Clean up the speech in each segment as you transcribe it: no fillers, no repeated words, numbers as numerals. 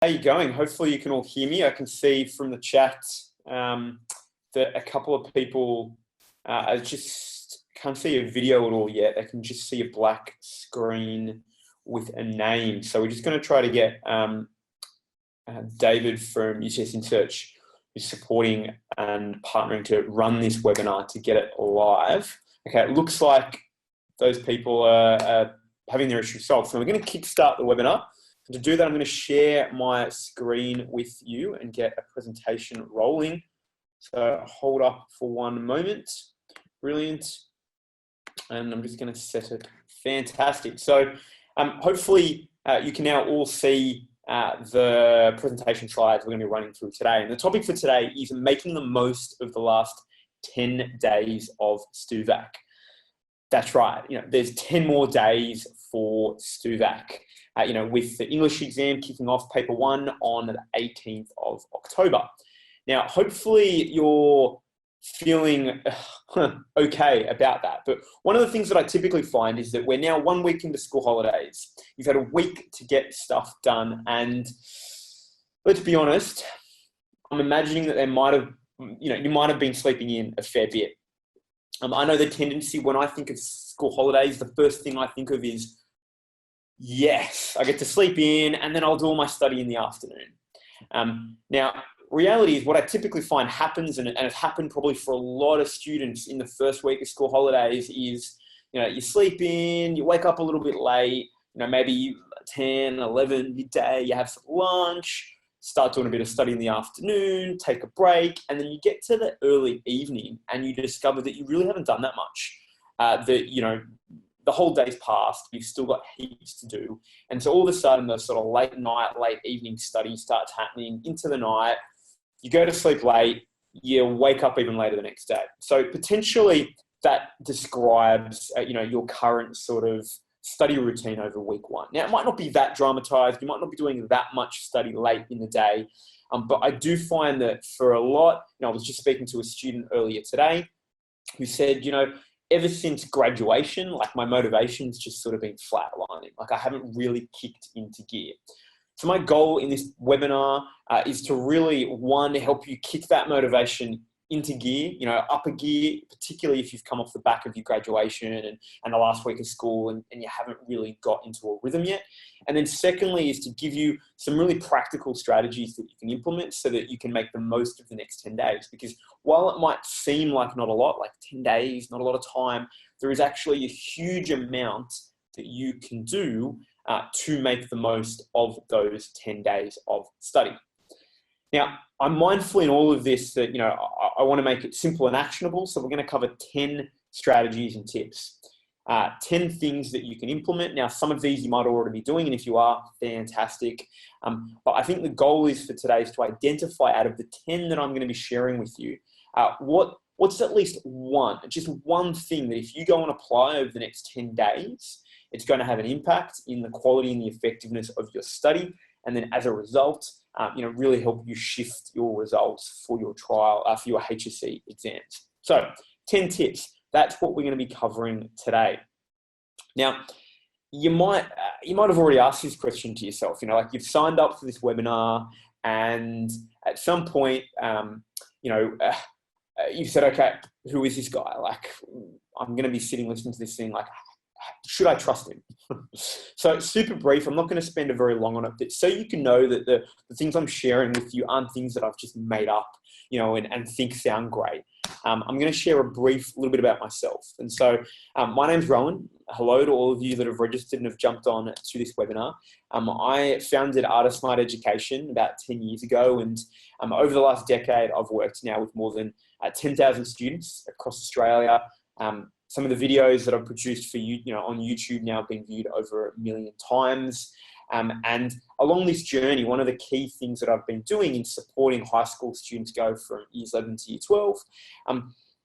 How are you going? Hopefully you can all hear me. I can see from the chat that a couple of people I just can't see a video at all yet. I can just see a black screen with a name. So we're just going to try to get David from UTS Insearch, who's supporting and partnering to run this webinar to get it live. Okay, it looks like those people are having their issue solved. So we're going to kickstart the webinar. To do that, I'm going to share my screen with you and get a presentation rolling. So hold up for one moment. Brilliant. And I'm just going to set it. Fantastic. So hopefully you can now all see the presentation slides we're going to be running through today. And the topic for today is making the most of the last 10 days of STUVAC. That's right. There's 10 more days for STUVAC. With the English exam kicking off paper 1 on the 18th of October. Now, hopefully you're feeling okay about that. But one of the things that I typically find is that we're now 1 week into school holidays. You've had a week to get stuff done. And let's be honest, I'm imagining that you might have been sleeping in a fair bit. I know the tendency when I think of school holidays, the first thing I think of is, yes, I get to sleep in and then I'll do all my study in the afternoon. Now, reality is what I typically find happens, and it's happened probably for a lot of students in the first week of school holidays, is, you sleep in, you wake up a little bit late, maybe 10, 11, midday, you have some lunch, start doing a bit of study in the afternoon, take a break, and then you get to the early evening and you discover that you really haven't done that much. The whole day's passed, you've still got heaps to do. And so all of a sudden, the sort of late night, late evening study starts happening into the night. You go to sleep late, you wake up even later the next day. So potentially that describes, your current sort of study routine over week 1. Now, it might not be that dramatized. You might not be doing that much study late in the day. But I do find that for a lot, I was just speaking to a student earlier today who said, ever since graduation, my motivation's just sort of been flatlining. I haven't really kicked into gear. So my goal in this webinar is to really, one, help you kick that motivation into gear, upper gear, particularly if you've come off the back of your graduation and the last week of school and you haven't really got into a rhythm yet. And then secondly is to give you some really practical strategies that you can implement so that you can make the most of the next 10 days. Because while it might seem like not a lot, like 10 days, not a lot of time, there is actually a huge amount that you can do to make the most of those 10 days of study. Now, I'm mindful in all of this that, I want to make it simple and actionable. So we're going to cover 10 strategies and tips, 10 things that you can implement. Now, some of these you might already be doing, and if you are, fantastic. But I think the goal is for today is to identify out of the 10 that I'm going to be sharing with you, what's at least just one thing that if you go and apply over the next 10 days, it's going to have an impact in the quality and the effectiveness of your study. And then as a result, really help you shift your results for your trial, for your HSC exams. So 10 tips, that's what we're going to be covering today. Now, you might have already asked this question to yourself, you've signed up for this webinar and at some point, you said, okay, who is this guy? I'm going to be sitting listening to this thing, should I trust him? So super brief. I'm not going to spend a very long on it, but so you can know that the things I'm sharing with you aren't things that I've just made up, and think sound great. I'm going to share a little bit about myself. And so my name's Rowan. Hello to all of you that have registered and have jumped on to this webinar. I founded Smart Education about 10 years ago. And over the last decade, I've worked now with more than 10,000 students across Australia. Some of the videos that I've produced for you, on YouTube now have been viewed over 1 million times. And along this journey, one of the key things that I've been doing in supporting high school students go from years 11 to year 12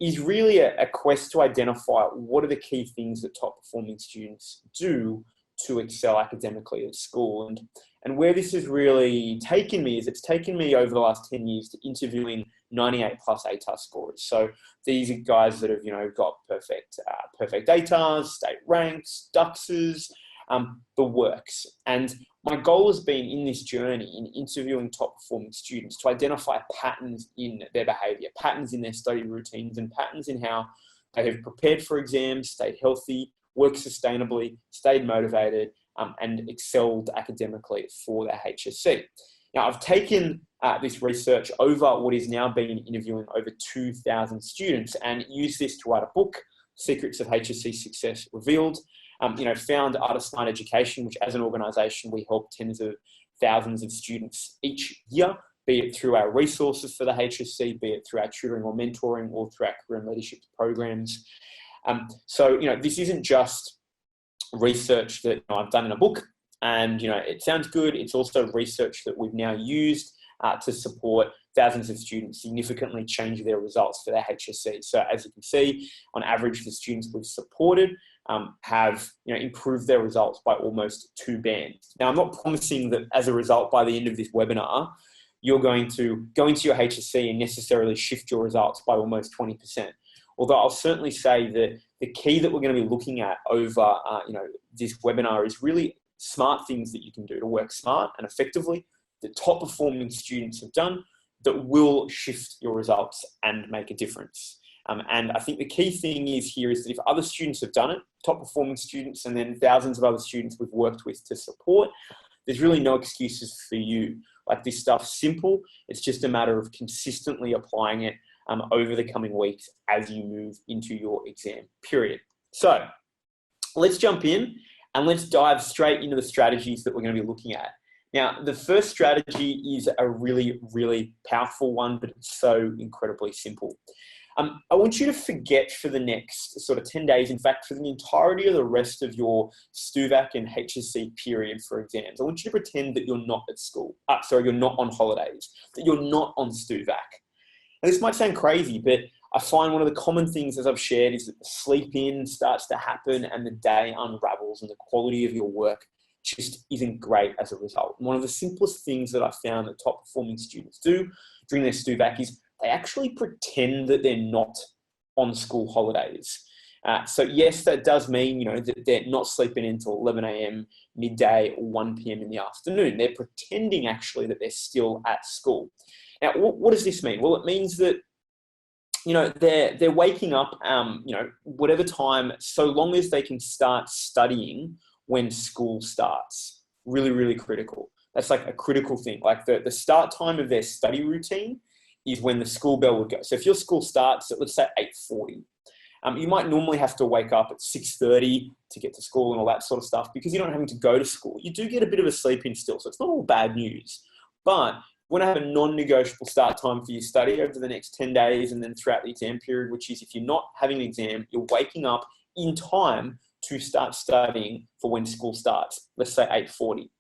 is really a quest to identify what are the key things that top performing students do to excel academically at school. And where this has really taken me is it's taken me over the last 10 years to interviewing 98 plus ATAR scorers. So these are guys that have, got perfect ATARs, state ranks, DUXs, the works. And my goal has been in this journey in interviewing top performing students to identify patterns in their behaviour, patterns in their study routines, and patterns in how they have prepared for exams, stayed healthy, worked sustainably, stayed motivated, and excelled academically for their HSC. Now, I've taken this research over what is now been interviewing over 2,000 students and used this to write a book, Secrets of HSC Success Revealed. Found Artist-Led Education, which as an organisation, we help tens of thousands of students each year, be it through our resources for the HSC, be it through our tutoring or mentoring, or through our career and leadership programs. This isn't just research that I've done in a book and, it sounds good. It's also research that we've now used to support thousands of students significantly change their results for their HSC. So as you can see, on average, the students we've supported have improved their results by almost 2 bands. Now, I'm not promising that as a result, by the end of this webinar, you're going to go into your HSC and necessarily shift your results by almost 20%. Although I'll certainly say that the key that we're going to be looking at over this webinar is really smart things that you can do to work smart and effectively that top performing students have done that will shift your results and make a difference. And I think the key thing is that if other students have done it, top performing students, and then thousands of other students we've worked with to support, there's really no excuses for you. Like, this stuff's simple. It's just a matter of consistently applying it over the coming weeks as you move into your exam period. So let's jump in and let's dive straight into the strategies that we're going to be looking at. Now, the first strategy is a really, really powerful one, but it's so incredibly simple. I want you to forget for the next sort of 10 days, in fact, for the entirety of the rest of your STUVAC and HSC period for exams, I want you to pretend that you're not at school. You're not on holidays, that you're not on STUVAC. And this might sound crazy, but I find one of the common things, as I've shared, is that the sleep-in starts to happen and the day unravels and the quality of your work just isn't great as a result. And one of the simplest things that I found that top performing students do during their STUVAC is they actually pretend that they're not on school holidays. So yes, that does mean, that they're not sleeping until 11 a.m, midday, or 1 p.m. in the afternoon. They're pretending actually that they're still at school. Now, what does this mean? Well, it means that, they're waking up, whatever time, so long as they can start studying when school starts. Really, really critical. That's like a critical thing. Like the start time of their study routine is when the school bell would go. So if your school starts at, let's say, 8:40, you might normally have to wake up at 6:30 to get to school and all that sort of stuff because you're not having to go to school. You do get a bit of a sleep in still, so it's not all bad news. But you want to have a non-negotiable start time for your study over the next 10 days and then throughout the exam period, which is if you're not having an exam, you're waking up in time to start studying for when school starts, let's say 8:40.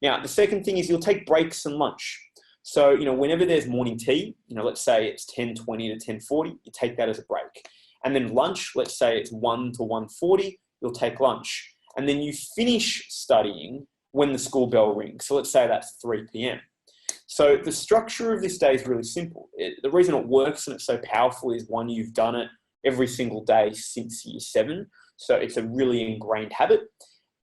Now, the second thing is you'll take breaks and lunch. So, whenever there's morning tea, let's say it's 10:20 to 10:40, you take that as a break. And then lunch, let's say it's 1 to 1:40, you'll take lunch. And then you finish studying when the school bell rings. So let's say that's 3 p.m. So the structure of this day is really simple. The reason it works and it's so powerful is, one, you've done it every single day since year 7. So it's a really ingrained habit.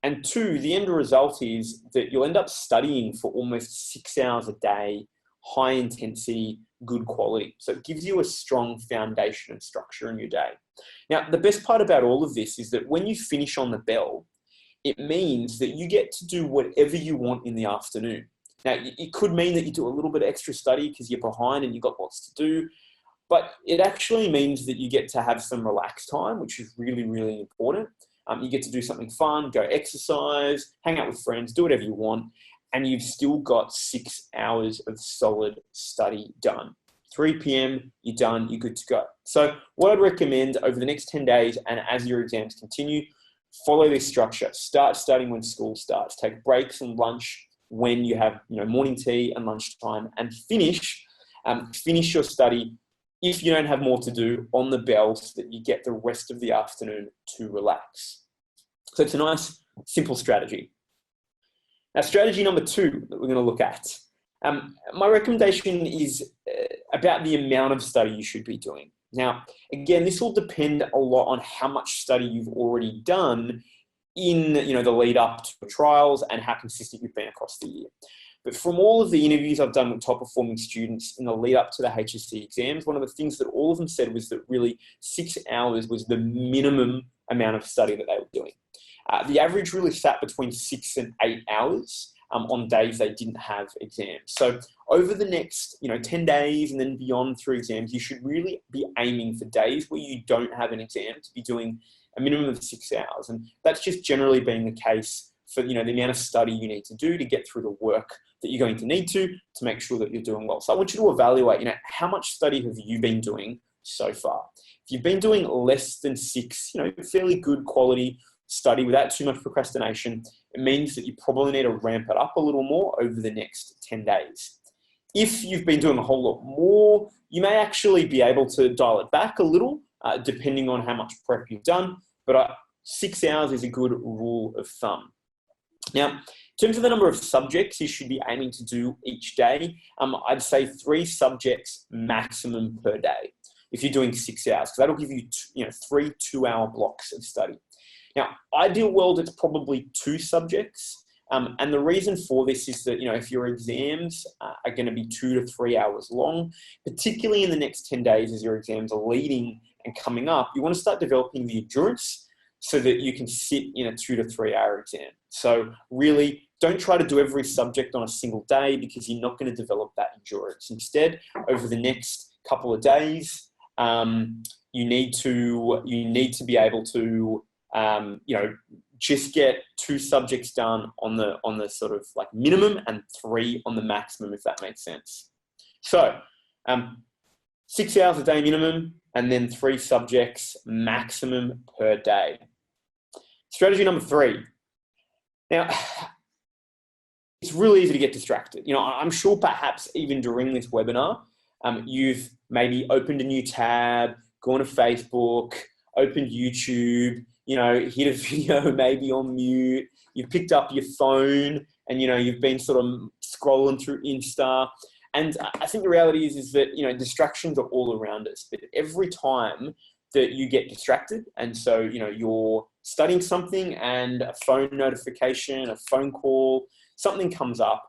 And 2, the end result is that you'll end up studying for almost 6 hours a day, high intensity, good quality. So it gives you a strong foundation and structure in your day. Now, the best part about all of this is that when you finish on the bell, it means that you get to do whatever you want in the afternoon. Now, it could mean that you do a little bit of extra study because you're behind and you've got lots to do, but it actually means that you get to have some relaxed time, which is really, really important. You get to do something fun, go exercise, hang out with friends, do whatever you want, and you've still got 6 hours of solid study done. 3 p.m, you're done, you're good to go. So what I'd recommend over the next 10 days and as your exams continue, follow this structure. Start studying when school starts. Take breaks and lunch when you have morning tea and lunchtime, and finish your study if you don't have more to do on the bell so that you get the rest of the afternoon to relax. So it's a nice, simple strategy. Now, strategy number 2 that we're going to look at. My recommendation is about the amount of study you should be doing. Now, again, this will depend a lot on how much study you've already done in, the lead up to the trials and how consistent you've been across the year. But from all of the interviews I've done with top performing students in the lead up to the HSC exams, one of the things that all of them said was that really 6 hours was the minimum amount of study that they were doing. The average really sat between 6 and 8 hours on days they didn't have exams. So over the next 10 days and then beyond through exams, you should really be aiming for days where you don't have an exam to be doing a minimum of 6 hours. And that's just generally been the case for the amount of study you need to do to get through the work that you're going to need to make sure that you're doing well. So I want you to evaluate, how much study have you been doing so far? If you've been doing less than 6, fairly good quality study without too much procrastination, it means that you probably need to ramp it up a little more over the next 10 days. If you've been doing a whole lot more, you may actually be able to dial it back a little, depending on how much prep you've done, but 6 hours is a good rule of thumb. Now, in terms of the number of subjects you should be aiming to do each day, I'd say 3 subjects maximum per day if you're doing 6 hours, because that'll give you 3 2-hour blocks of study. Now, ideal world, it's probably 2 subjects. And the reason for this is that, if your exams are going to be 2 to 3 hours long, particularly in the next 10 days as your exams are leading and coming up, you want to start developing the endurance so that you can sit in a 2 to 3 hour exam. So really, don't try to do every subject on a single day because you're not going to develop that endurance. Instead, over the next couple of days, you need to be able to, just get 2 subjects done on the sort of like minimum and 3 on the maximum, if that makes sense. So 6 hours a day minimum, and then 3 subjects maximum per day. Strategy number 3. Now, it's really easy to get distracted. I'm sure perhaps even during this webinar, you've maybe opened a new tab, gone to Facebook, opened YouTube, hit a video maybe on mute, you've picked up your phone and, you've been sort of scrolling through Insta. And I think the reality is that, distractions are all around us, but every time that you get distracted, and so, you're studying something and a phone notification, a phone call, something comes up,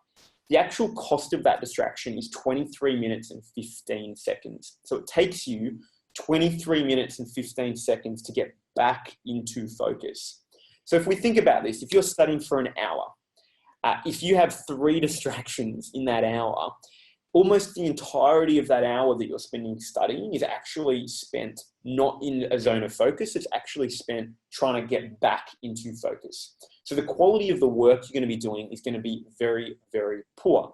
the actual cost of that distraction is 23 minutes and 15 seconds. So it takes you 23 minutes and 15 seconds to get back into focus. So if we think about this, if you're studying for an hour, if you have 3 distractions in that hour, almost the entirety of that hour that you're spending studying is actually spent not in a zone of focus, it's actually spent trying to get back into focus. So the quality of the work you're going to be doing is going to be very, very poor.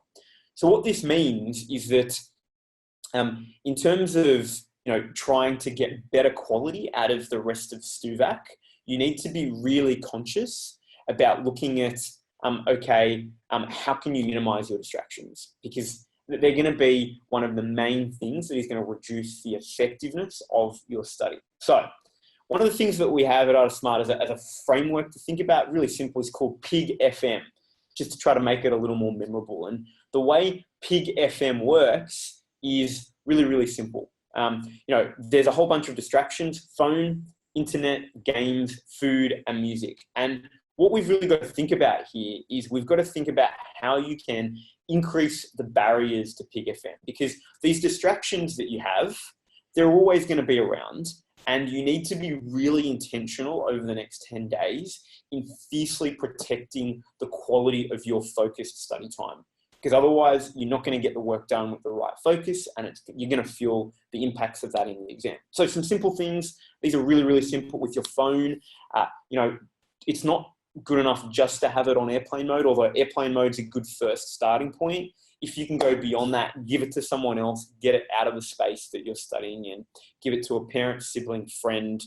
So what this means is that in terms of trying to get better quality out of the rest of STUVAC, you need to be really conscious about looking at, how can you minimize your distractions? Because they're going to be one of the main things that is going to reduce the effectiveness of your study. So one of the things that we have at ArtSmart as a framework to think about, really simple, is called PIG FM, just to try to make it a little more memorable. And the way PIG FM works is really, really simple. There's a whole bunch of distractions: phone, internet, games, food, and music. And what we've really got to think about here is we've got to think about how you can increase the barriers to PIG FM, because these distractions that you have, they're always going to be around, and you need to be really intentional over the next 10 days in fiercely protecting the quality of your focused study time. Because otherwise, you're not going to get the work done with the right focus, and you're going to feel the impacts of that in the exam. So some simple things. These are really, really simple with your phone. It's not good enough just to have it on airplane mode, although airplane mode is a good first starting point. If you can go beyond that, give it to someone else, get it out of the space that you're studying in, give it to a parent, sibling, friend,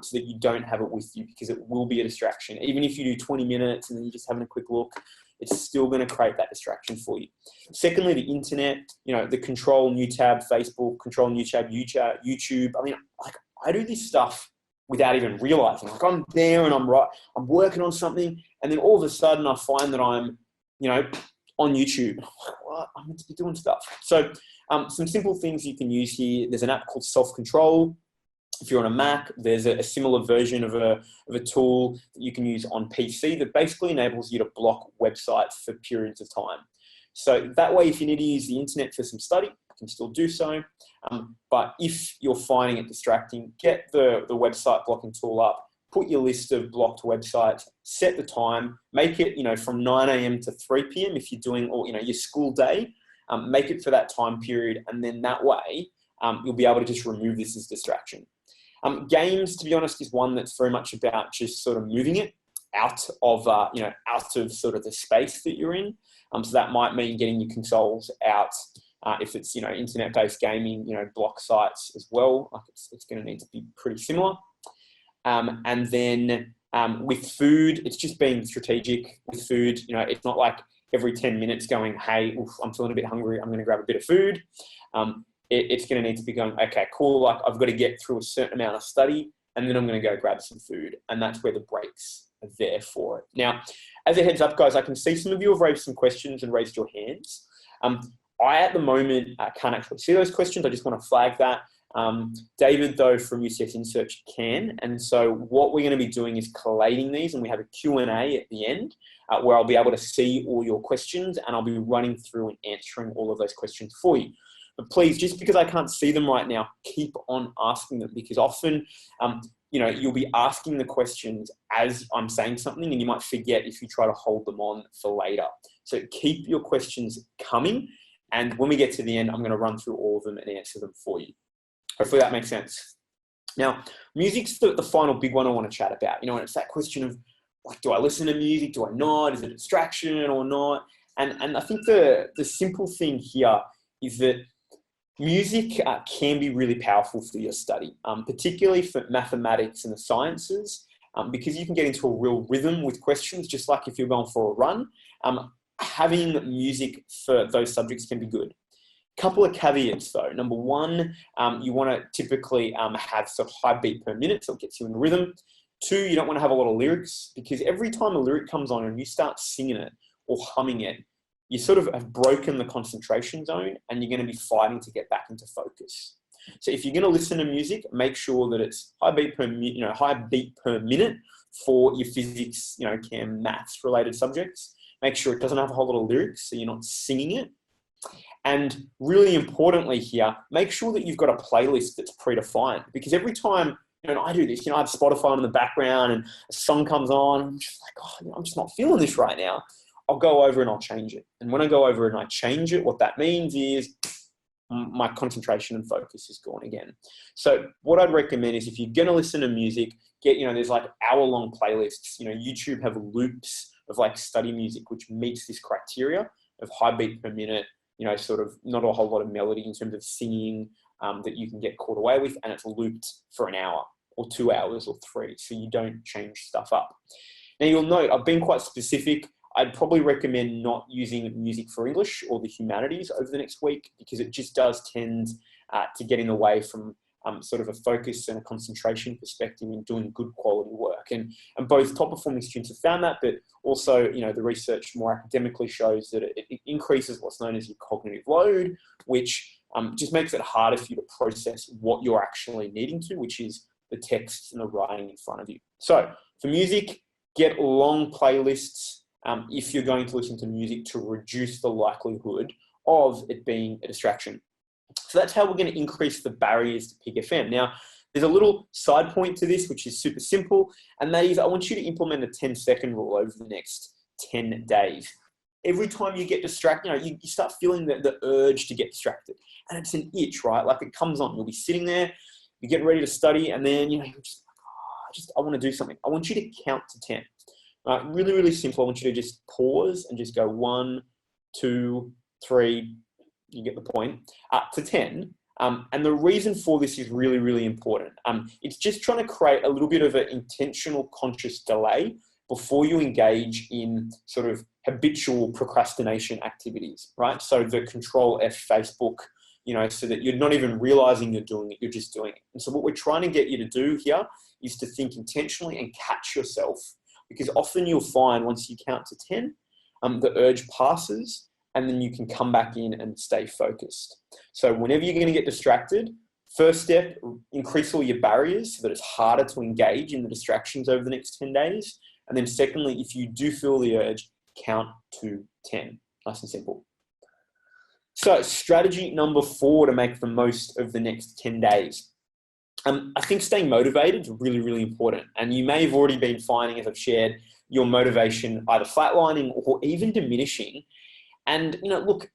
so that you don't have it with you, because it will be a distraction. Even if you do 20 minutes and then you're just having a quick look, it's still going to create that distraction for you. Secondly, the internet, the control new tab, Facebook, control new tab, YouTube. I mean, I do this stuff without even realizing. I'm there and I'm working on something, and then all of a sudden I find that I'm, on YouTube. I'm like, what? I'm meant to be doing stuff. So some simple things you can use here. There's an app called Self Control. If you're on a Mac, there's a similar version of a tool that you can use on PC that basically enables you to block websites for periods of time. So that way, if you need to use the internet for some study, you can still do so. But if you're finding it distracting, get the website blocking tool up, put your list of blocked websites, set the time, make it, from 9 a.m. to 3 p.m. if you're doing, your school day, make it for that time period. And then that way, you'll be able to just remove this as distraction. Games, to be honest, is one that's very much about just sort of moving it out of sort of the space that you're in. So that might mean getting your consoles out. If it's, internet-based gaming, block sites as well. Like it's going to need to be pretty similar. And then with food, it's just being strategic with food. It's not like every 10 minutes going, hey, I'm feeling a bit hungry, I'm going to grab a bit of food. It's going to need to be going, okay, cool, like I've got to get through a certain amount of study and then I'm going to go grab some food. And that's where the breaks are there for it. Now, as a heads up, guys, I can see some of you have raised some questions and raised your hands. I, at the moment, can't actually see those questions. I just want to flag that. David, though, from UTS Insearch can. And so what we're going to be doing is collating these, and we have a Q&A at the end where I'll be able to see all your questions, and I'll be running through and answering all of those questions for you. But please, just because I can't see them right now, keep on asking them, because often, you'll be asking the questions as I'm saying something, and you might forget if you try to hold them on for later. So keep your questions coming. And when we get to the end, I'm going to run through all of them and answer them for you. Hopefully that makes sense. Now, music's the final big one I want to chat about. And it's that question of, like, do I listen to music? Do I not? Is it a distraction or not? And I think the simple thing here is that music can be really powerful for your study, particularly for mathematics and the sciences, because you can get into a real rhythm with questions, just like if you're going for a run. Having music for those subjects can be good. Couple of caveats though. Number one, you want to typically have sort of high beat per minute, so it gets you in rhythm. Two, you don't want to have a lot of lyrics, because every time a lyric comes on and you start singing it or humming it, you sort of have broken the concentration zone and you're going to be fighting to get back into focus. So if you're going to listen to music, make sure that it's high beat per minute for your physics, chem, maths related subjects. Make sure it doesn't have a whole lot of lyrics, so you're not singing it. And really importantly here, make sure that you've got a playlist that's predefined, because every time, I do this, I have Spotify on in the background and a song comes on, I'm just like, I'm just not feeling this right now. I'll go over and I'll change it. And when I go over and I change it, what that means is my concentration and focus is gone again. So what I'd recommend is, if you're going to listen to music, get, there's like hour-long playlists. YouTube have loops of like study music, which meets this criteria of high beat per minute, sort of not a whole lot of melody in terms of singing that you can get caught away with, and it's looped for an hour or 2 hours or 3, so you don't change stuff up. Now you'll note I've been quite specific. I'd probably recommend not using music for English or the humanities over the next week, because it just does tend to get in the way from sort of a focus and a concentration perspective in doing good quality work. And both top performing students have found that, but also, the research more academically shows that it increases what's known as your cognitive load, which just makes it harder for you to process what you're actually needing to, which is the text and the writing in front of you. So for music, get long playlists if you're going to listen to music, to reduce the likelihood of it being a distraction. So that's how we're going to increase the barriers to peak FM. Now, there's a little side point to this, which is super simple, and that is I want you to implement a 10-second rule over the next 10 days. Every time you get distracted, you start feeling the urge to get distracted, and it's an itch, right? Like it comes on. You'll be sitting there, you're getting ready to study, and then you're just like, I want to do something. I want you to count to 10. Really, really simple. I want you to just pause and just go 1, 2, 3. You get the point, to 10. And the reason for this is really, really important. It's just trying to create a little bit of an intentional conscious delay before you engage in sort of habitual procrastination activities, right? So the Control F Facebook, so that you're not even realizing you're doing it, you're just doing it. And so what we're trying to get you to do here is to think intentionally and catch yourself, because often you'll find once you count to 10, the urge passes, and then you can come back in and stay focused. So whenever you're going to get distracted, First step, increase all your barriers so that it's harder to engage in the distractions over the next 10 days. And then secondly, if you do feel the urge, count to 10. Nice and simple. So strategy number 4 to make the most of the next 10 days. I think staying motivated is really, really important. And you may have already been finding, as I've shared, your motivation either flatlining or even diminishing. And, look,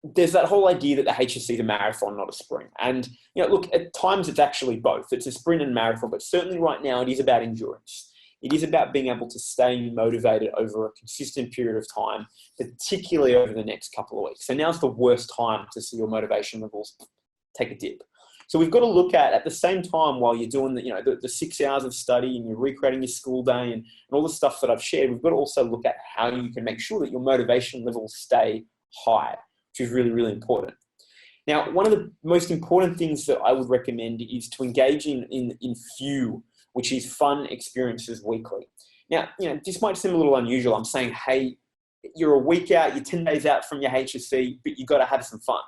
there's that whole idea that the HSC is a marathon, not a sprint. And, look, at times it's actually both. It's a sprint and marathon, but certainly right now it is about endurance. It is about being able to stay motivated over a consistent period of time, particularly over the next couple of weeks. So now's the worst time to see your motivation levels take a dip. So we've got to look at the same time while you're doing the 6 hours of study and you're recreating your school day and all the stuff that I've shared, we've got to also look at how you can make sure that your motivation levels stay high, which is really, really important. Now, one of the most important things that I would recommend is to engage in few, which is fun experiences weekly. Now, this might seem a little unusual. I'm saying, hey, you're a week out, you're 10 days out from your HSC, but you've got to have some fun.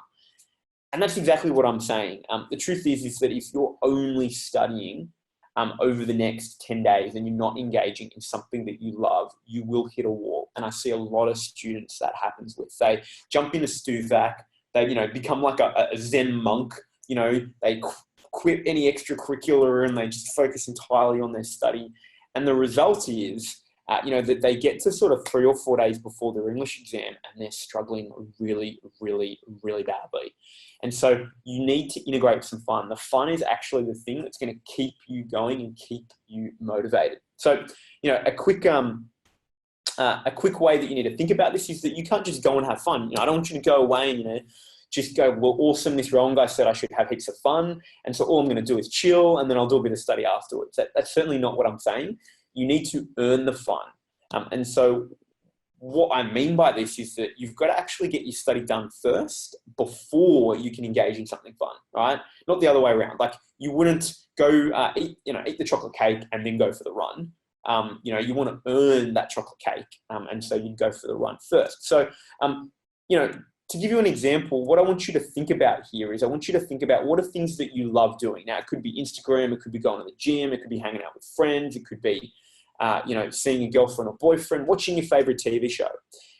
And that's exactly what I'm saying. The truth is that if you're only studying over the next 10 days and you're not engaging in something that you love, you will hit a wall. And I see a lot of students that happens with. They jump into STUVAC, they become like a Zen monk, they quit any extracurricular and they just focus entirely on their study. And the result is, that they get to sort of 3 or 4 days before their English exam and they're struggling really, really, really badly. And so you need to integrate some fun. The fun is actually the thing that's going to keep you going and keep you motivated. So, a quick way that you need to think about this is that you can't just go and have fun. I don't want you to go away and, just go, well, awesome, this Rowan guy said I should have heaps of fun. And so all I'm going to do is chill and then I'll do a bit of study afterwards. That's certainly not what I'm saying. You need to earn the fun. And so what I mean by this is that you've got to actually get your study done first before you can engage in something fun, right? Not the other way around. Like you wouldn't go eat the chocolate cake and then go for the run. You want to earn that chocolate cake. And so you'd go for the run first. So, to give you an example, what I want you to think about here is I want you to think about what are things that you love doing. Now, it could be Instagram, it could be going to the gym, it could be hanging out with friends, it could be, seeing a girlfriend or boyfriend, watching your favorite TV show.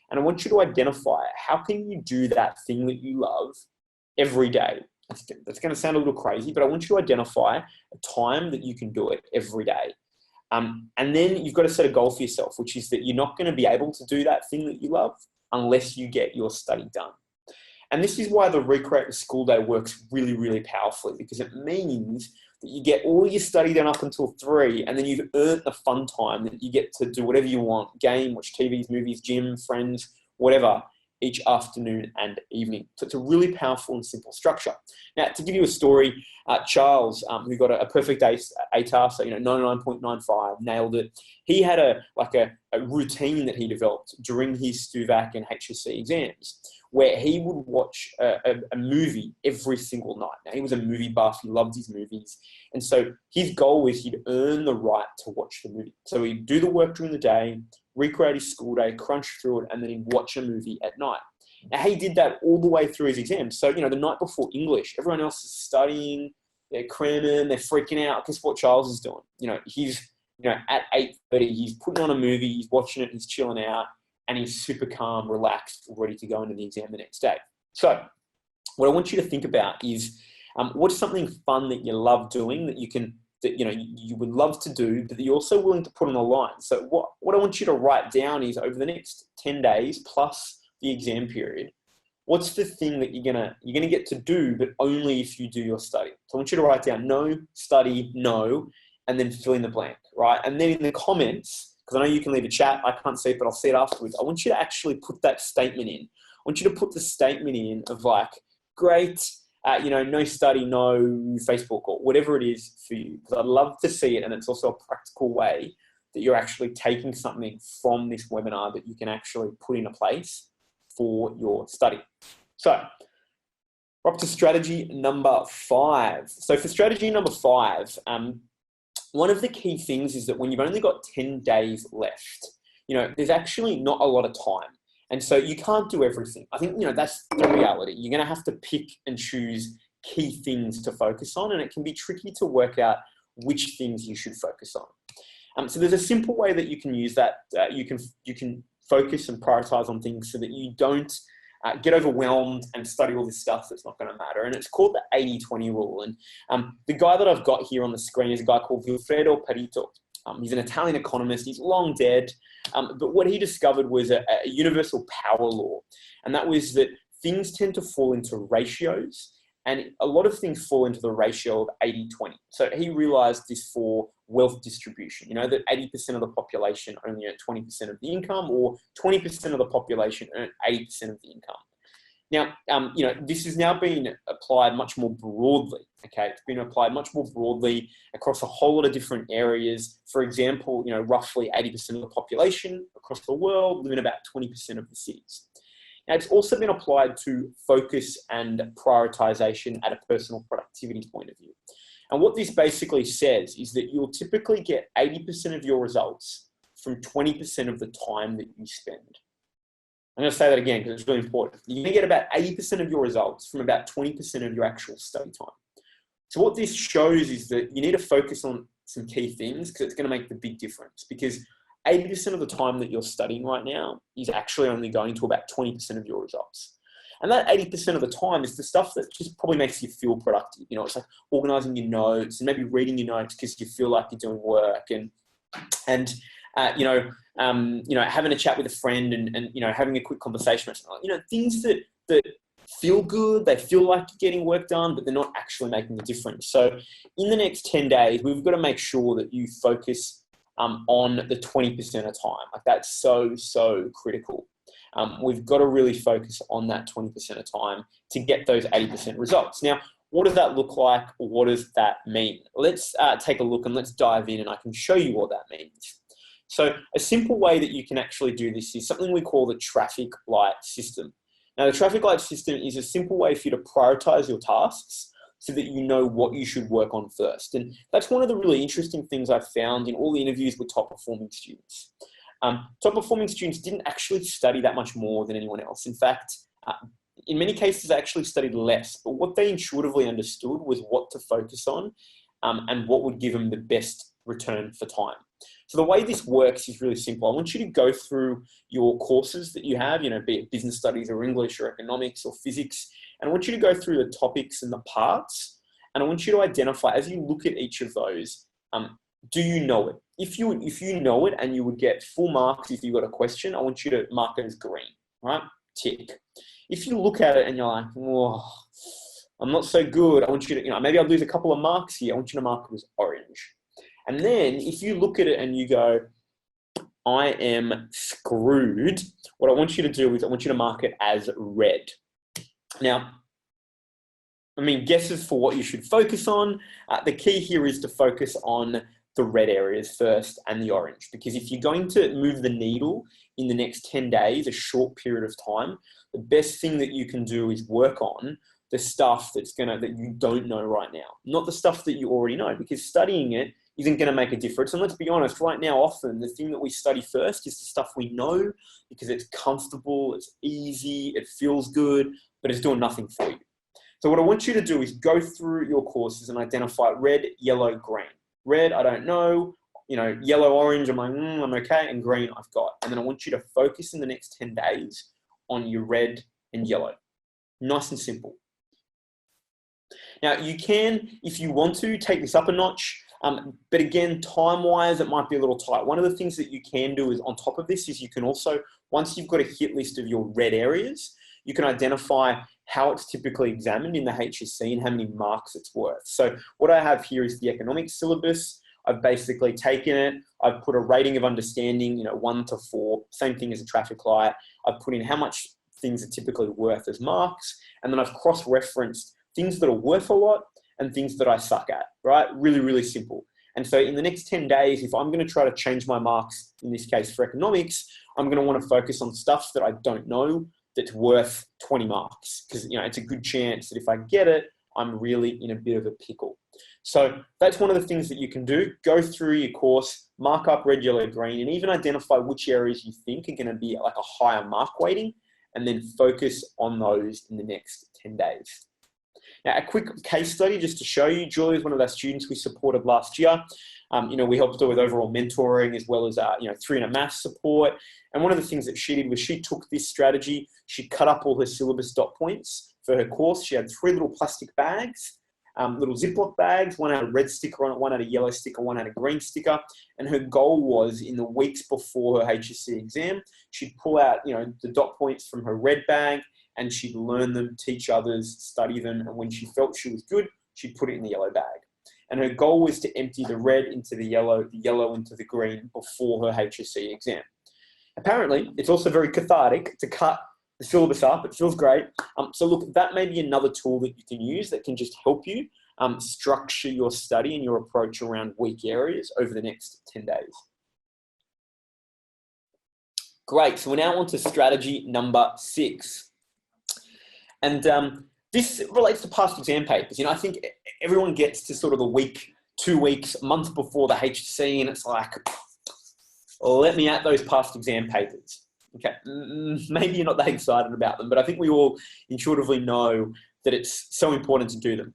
And I want you to identify how can you do that thing that you love every day. That's going to sound a little crazy, but I want you to identify a time that you can do it every day. And then you've got to set a goal for yourself, which is that you're not going to be able to do that thing that you love unless you get your study done. And this is why the Recreate the School Day works really, really powerfully, because it means that you get all your study done up until 3, and then you've earned the fun time that you get to do whatever you want, game, watch TVs, movies, gym, friends, whatever, each afternoon and evening. So it's a really powerful and simple structure. Now, to give you a story, Charles, who got a perfect ATAR, so 99.95, nailed it. He had a routine that he developed during his STUVAC and HSC exams, where he would watch a movie every single night. Now, he was a movie buff. He loved his movies. And so his goal was he'd earn the right to watch the movie. So he'd do the work during the day, recreate his school day, crunch through it, and then he'd watch a movie at night. Now, he did that all the way through his exams. So, the night before English, everyone else is studying, they're cramming, they're freaking out. Guess what Charles is doing? He's, at 8:30, he's putting on a movie, he's watching it, he's chilling out, and he's super calm, relaxed, ready to go into the exam the next day. So what I want you to think about is what's something fun that you love doing that you would love to do, but that you're also willing to put on the line. So what I want you to write down is over the next 10 days plus the exam period, what's the thing that you're gonna get to do, but only if you do your study. So I want you to write down no, study, no, and then fill in the blank, right? And then in the comments, because I know you can leave a chat, I can't see it, but I'll see it afterwards. I want you to actually put that statement in. I want you to put the statement in of like, great, no study, no Facebook, or whatever it is for you. Because I'd love to see it, and it's also a practical way that you're actually taking something from this webinar that you can actually put into place for your study. So we're up to strategy number 5. So for strategy number 5, one of the key things is that when you've only got 10 days left, there's actually not a lot of time. And so you can't do everything. I think, that's the reality. You're going to have to pick and choose key things to focus on, and it can be tricky to work out which things you should focus on. So there's a simple way that you can use that. You can focus and prioritize on things so that you don't get overwhelmed and study all this stuff that's not going to matter. And it's called the 80-20 rule. And the guy that I've got here on the screen is a guy called Vilfredo Pareto. He's an Italian economist. He's long dead. But what he discovered was a universal power law. And that was that things tend to fall into ratios. And a lot of things fall into the ratio of 80-20. So he realized this for wealth distribution, that 80% of the population only earn 20% of the income, or 20% of the population earn 80% of the income. Now, this has now been applied much more broadly, okay? It's been applied much more broadly across a whole lot of different areas. For example, roughly 80% of the population across the world live in about 20% of the cities. Now, it's also been applied to focus and prioritization at a personal productivity point of view. And what this basically says is that you'll typically get 80% of your results from 20% of the time that you spend. I'm going to say that again because it's really important. You're going to get about 80% of your results from about 20% of your actual study time. So what this shows is that you need to focus on some key things because it's going to make the big difference, because 80% of the time that you're studying right now is actually only going to about 20% of your results. And that 80% of the time is the stuff that just probably makes you feel productive. It's like organizing your notes and maybe reading your notes because you feel like you're doing work, and having a chat with a friend and having a quick conversation. Things that feel good, they feel like you're getting work done, but they're not actually making a difference. So in the next 10 days, we've got to make sure that you focus on the 20% of time. Like that's so critical. We've got to really focus on that 20% of time to get those 80% results. Now, what does that look like? What does that mean? Let's take a look and let's dive in, and I can show you what that means. So a simple way that you can actually do this is something we call the traffic light system. Now, the traffic light system is a simple way for you to prioritize your tasks so that you know what you should work on first. And that's one of the really interesting things I've found in all the interviews with top performing students. Top performing students didn't actually study that much more than anyone else. In fact, in many cases, they actually studied less, but what they intuitively understood was what to focus on and what would give them the best return for time. So the way this works is really simple. I want you to go through your courses that you have, be it business studies or English or economics or physics, and I want you to go through the topics and the parts, and I want you to identify, as you look at each of those, do you know it? If you know it and you would get full marks if you got a question, I want you to mark it as green, right? Tick. If you look at it and you're like, oh, I'm not so good, I want you to, maybe I'll lose a couple of marks here, I want you to mark it as orange. And then if you look at it and you go, I am screwed, what I want you to do is I want you to mark it as red. Now, guesses for what you should focus on. The key here is to focus on the red areas first and the orange, because if you're going to move the needle in the next 10 days, a short period of time, the best thing that you can do is work on the stuff that you don't know right now, not the stuff that you already know, because studying it isn't going to make a difference. And let's be honest, right now, often the thing that we study first is the stuff we know because it's comfortable, it's easy, it feels good, but it's doing nothing for you. So what I want you to do is go through your courses and identify red, yellow, green. Red, I don't know. Yellow, orange, I'm like, I'm okay. And green, I've got. And then I want you to focus in the next 10 days on your red and yellow. Nice and simple. Now, you can, if you want to, take this up a notch. But again, time-wise, it might be a little tight. One of the things that you can do is on top of this is you can also, once you've got a hit list of your red areas, you can identify how it's typically examined in the HSC and how many marks it's worth. So what I have here is the economics syllabus. I've basically taken it. I've put a rating of understanding, 1 to 4, same thing as a traffic light. I've put in how much things are typically worth as marks. And then I've cross-referenced things that are worth a lot and things that I suck at, right? Really, really simple. And so in the next 10 days, if I'm going to try to change my marks, in this case for economics, I'm going to want to focus on stuff that I don't know that's worth 20 marks. Because, it's a good chance that if I get it, I'm really in a bit of a pickle. So that's one of the things that you can do. Go through your course, mark up red, yellow, green, and even identify which areas you think are going to be like a higher mark weighting, and then focus on those in the next 10 days. Now, a quick case study just to show you. Julie is one of our students we supported last year. We helped her with overall mentoring as well as 300 maths support. And one of the things that she did was she took this strategy. She cut up all her syllabus dot points for her course. She had 3 little plastic bags, little Ziploc bags. One had a red sticker on it, one had a yellow sticker, one had a green sticker. And her goal was, in the weeks before her HSC exam, she'd pull out the dot points from her red bag, and she'd learn them, teach others, study them, and when she felt she was good, she'd put it in the yellow bag. And her goal was to empty the red into the yellow into the green before her HSC exam. Apparently, it's also very cathartic to cut the syllabus up. It feels great. So look, that may be another tool that you can use that can just help you structure your study and your approach around weak areas over the next 10 days. Great, so we're now on to strategy number 6. And this relates to past exam papers. I think everyone gets to sort of the week, 2 weeks, a month before the HSC, and it's like, let me at those past exam papers. Okay, maybe you're not that excited about them, but I think we all intuitively know that it's so important to do them.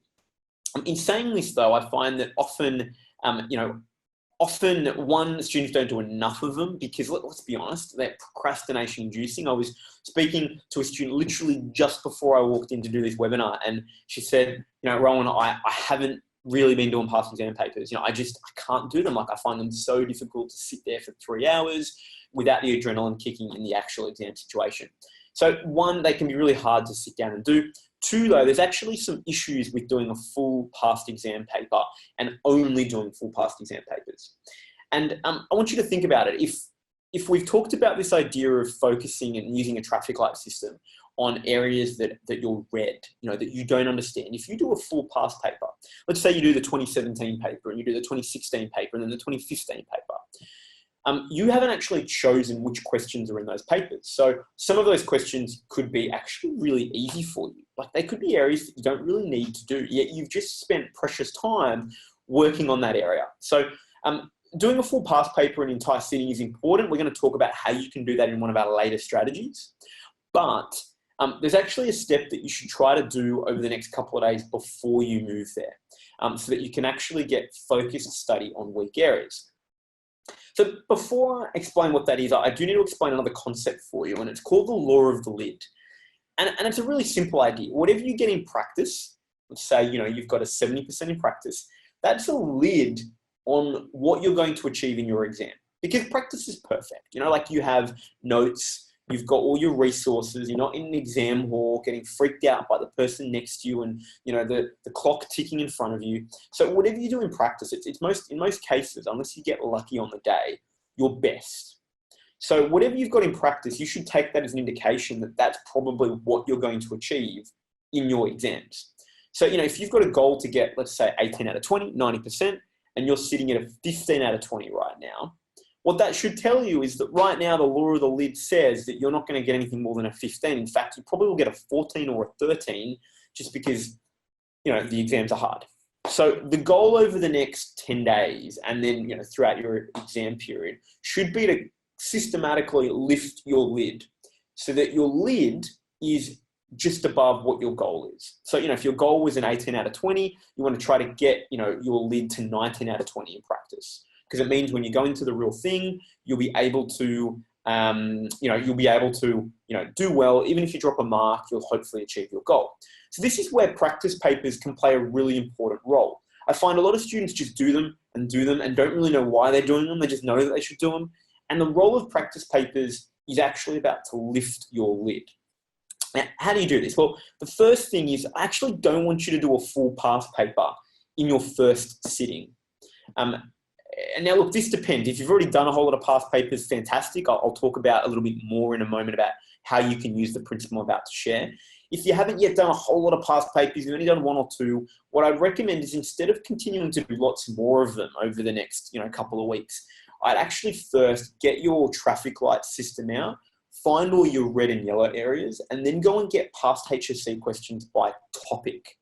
In saying this, though, I find that often, students don't do enough of them because, let's be honest, they're procrastination inducing. I was speaking to a student literally just before I walked in to do this webinar, and she said, Rowan, I haven't really been doing past exam papers. I can't do them. Like, I find them so difficult to sit there for 3 hours without the adrenaline kicking in the actual exam situation. So 1, they can be really hard to sit down and do. 2, though, there's actually some issues with doing a full past exam paper and only doing full past exam papers. And I want you to think about it. If we've talked about this idea of focusing and using a traffic light system on areas that you're red, that you don't understand. If you do a full past paper, let's say you do the 2017 paper and you do the 2016 paper and then the 2015 paper, you haven't actually chosen which questions are in those papers. So some of those questions could be actually really easy for you. Like, they could be areas that you don't really need to do, yet you've just spent precious time working on that area. So doing a full past paper in an entire sitting is important. We're going to talk about how you can do that in one of our later strategies. But there's actually a step that you should try to do over the next couple of days before you move there, so that you can actually get focused study on weak areas. So before I explain what that is, I do need to explain another concept for you, and it's called the law of the lid. And it's a really simple idea. Whatever you get in practice, let's say, you've got a 70% in practice, that's a lid on what you're going to achieve in your exam. Because practice is perfect. Like, you have notes, you've got all your resources, you're not in an exam hall getting freaked out by the person next to you and, the clock ticking in front of you. So whatever you do in practice, in most cases, unless you get lucky on the day, your best. So whatever you've got in practice, you should take that as an indication that that's probably what you're going to achieve in your exams. So, if you've got a goal to get, let's say, 18 out of 20, 90%, and you're sitting at a 15 out of 20 right now, what that should tell you is that right now the law of the lid says that you're not going to get anything more than a 15. In fact, you probably will get a 14 or a 13 just because, the exams are hard. So the goal over the next 10 days and then, throughout your exam period should be to systematically lift your lid so that your lid is just above what your goal is. So, if your goal was an 18 out of 20, you want to try to get, your lid to 19 out of 20 in practice. Because it means when you go into the real thing, you'll be able to, do well. Even if you drop a mark, you'll hopefully achieve your goal. So this is where practice papers can play a really important role. I find a lot of students just do them and don't really know why they're doing them. They just know that they should do them. And the role of practice papers is actually about to lift your lid. Now, how do you do this? Well, the first thing is I actually don't want you to do a full past paper in your first sitting. And now, look, this depends. If you've already done a whole lot of past papers, fantastic. I'll talk about a little bit more in a moment about how you can use the principle I'm about to share. If you haven't yet done a whole lot of past papers, you've only done 1 or 2, what I'd recommend is instead of continuing to do lots more of them over the next couple of weeks, I'd actually first get your traffic light system out, find all your red and yellow areas, and then go and get past HSC questions by topic.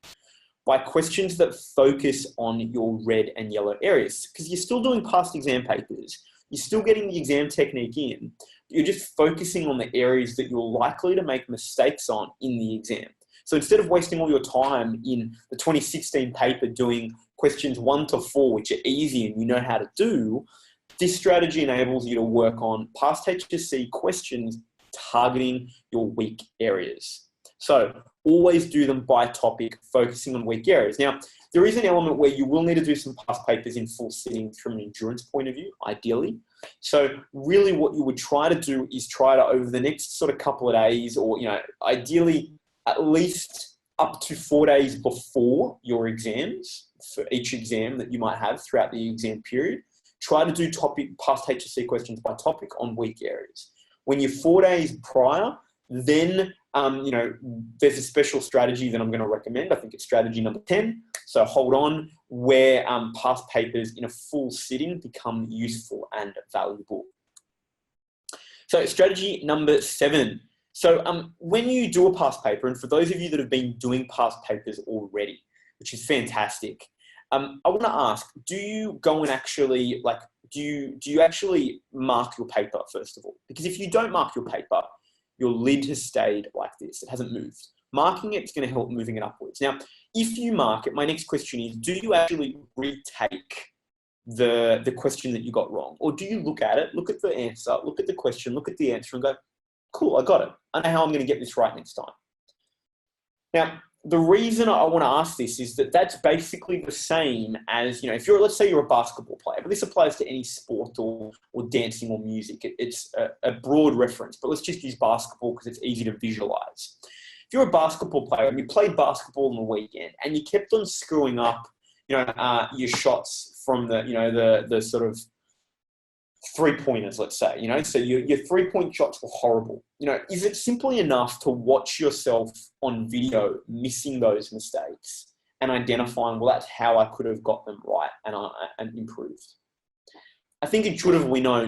By questions that focus on your red and yellow areas. Because you're still doing past exam papers, you're still getting the exam technique in, but you're just focusing on the areas that you're likely to make mistakes on in the exam. So instead of wasting all your time in the 2016 paper doing questions 1 to 4, which are easy and you know how to do, this strategy enables you to work on past HSC questions targeting your weak areas. So always do them by topic, focusing on weak areas. Now, there is an element where you will need to do some past papers in full sitting from an endurance point of view, ideally. So really what you would try to do is try to, over the next sort of couple of days, or, ideally at least up to 4 days before your exams, for each exam that you might have throughout the exam period, try to do past HSC questions by topic on weak areas. When you're 4 days prior, then there's a special strategy that I'm going to recommend. I think it's strategy number 10. So hold on, where past papers in a full sitting become useful and valuable. So strategy number 7. So when you do a past paper, and for those of you that have been doing past papers already, which is fantastic, I want to ask, do you go and actually, do you actually mark your paper, first of all? Because if you don't mark your paper, your lid has stayed like this. It hasn't moved. Marking it is going to help moving it upwards. Now, if you mark it, my next question is, do you actually retake the question that you got wrong? Or do you look at it, look at the answer, look at the question, look at the answer and go, cool, I got it. I know how I'm going to get this right next time. Now, the reason I want to ask this is that that's basically the same as, if let's say you're a basketball player, but this applies to any sport or dancing or music. It's a broad reference, but let's just use basketball because it's easy to visualize. If you're a basketball player and you played basketball on the weekend and you kept on screwing up, your shots from the sort of 3-pointers, let's say, so your 3-point shots were horrible. Is it simply enough to watch yourself on video missing those mistakes and identifying, well, that's how I could have got them right and improved? I think intuitively no,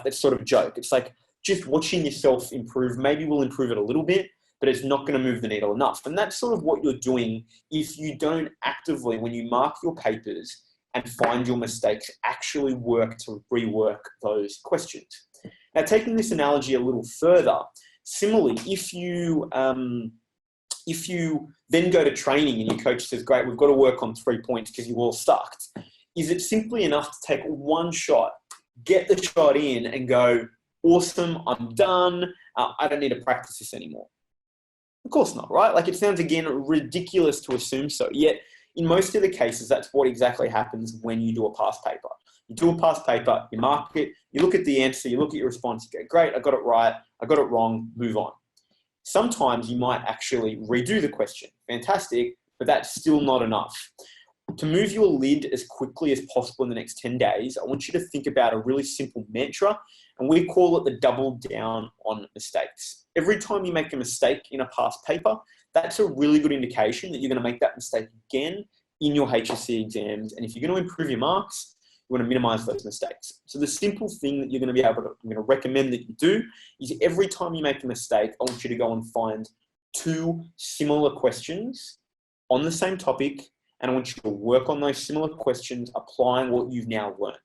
that's sort of a joke. It's like just watching yourself improve. Maybe we'll improve it a little bit, but it's not going to move the needle enough. And that's sort of what you're doing if you don't actively, when you mark your papers and find your mistakes, actually work to rework those questions. Now, taking this analogy a little further, similarly, if you then go to training and your coach says, great, we've got to work on 3 points because you all sucked, is it simply enough to take one shot, get the shot in and go, awesome, I'm done, I don't need to practice this anymore? Of course not, right? It sounds, again, ridiculous to assume so, yet in most of the cases, that's what exactly happens when you do a past paper. You do a past paper, you mark it, you look at the answer, you look at your response, you go, great, I got it right, I got it wrong, move on. Sometimes you might actually redo the question. Fantastic, but that's still not enough. To move your lid as quickly as possible in the next 10 days, I want you to think about a really simple mantra, and we call it the double down on mistakes. Every time you make a mistake in a past paper, that's a really good indication that you're going to make that mistake again in your HSC exams. And if you're going to improve your marks, you want to minimize those mistakes. So the simple thing that you're going to I'm going to recommend that you do is every time you make a mistake, I want you to go and find 2 similar questions on the same topic. And I want you to work on those similar questions, applying what you've now learned.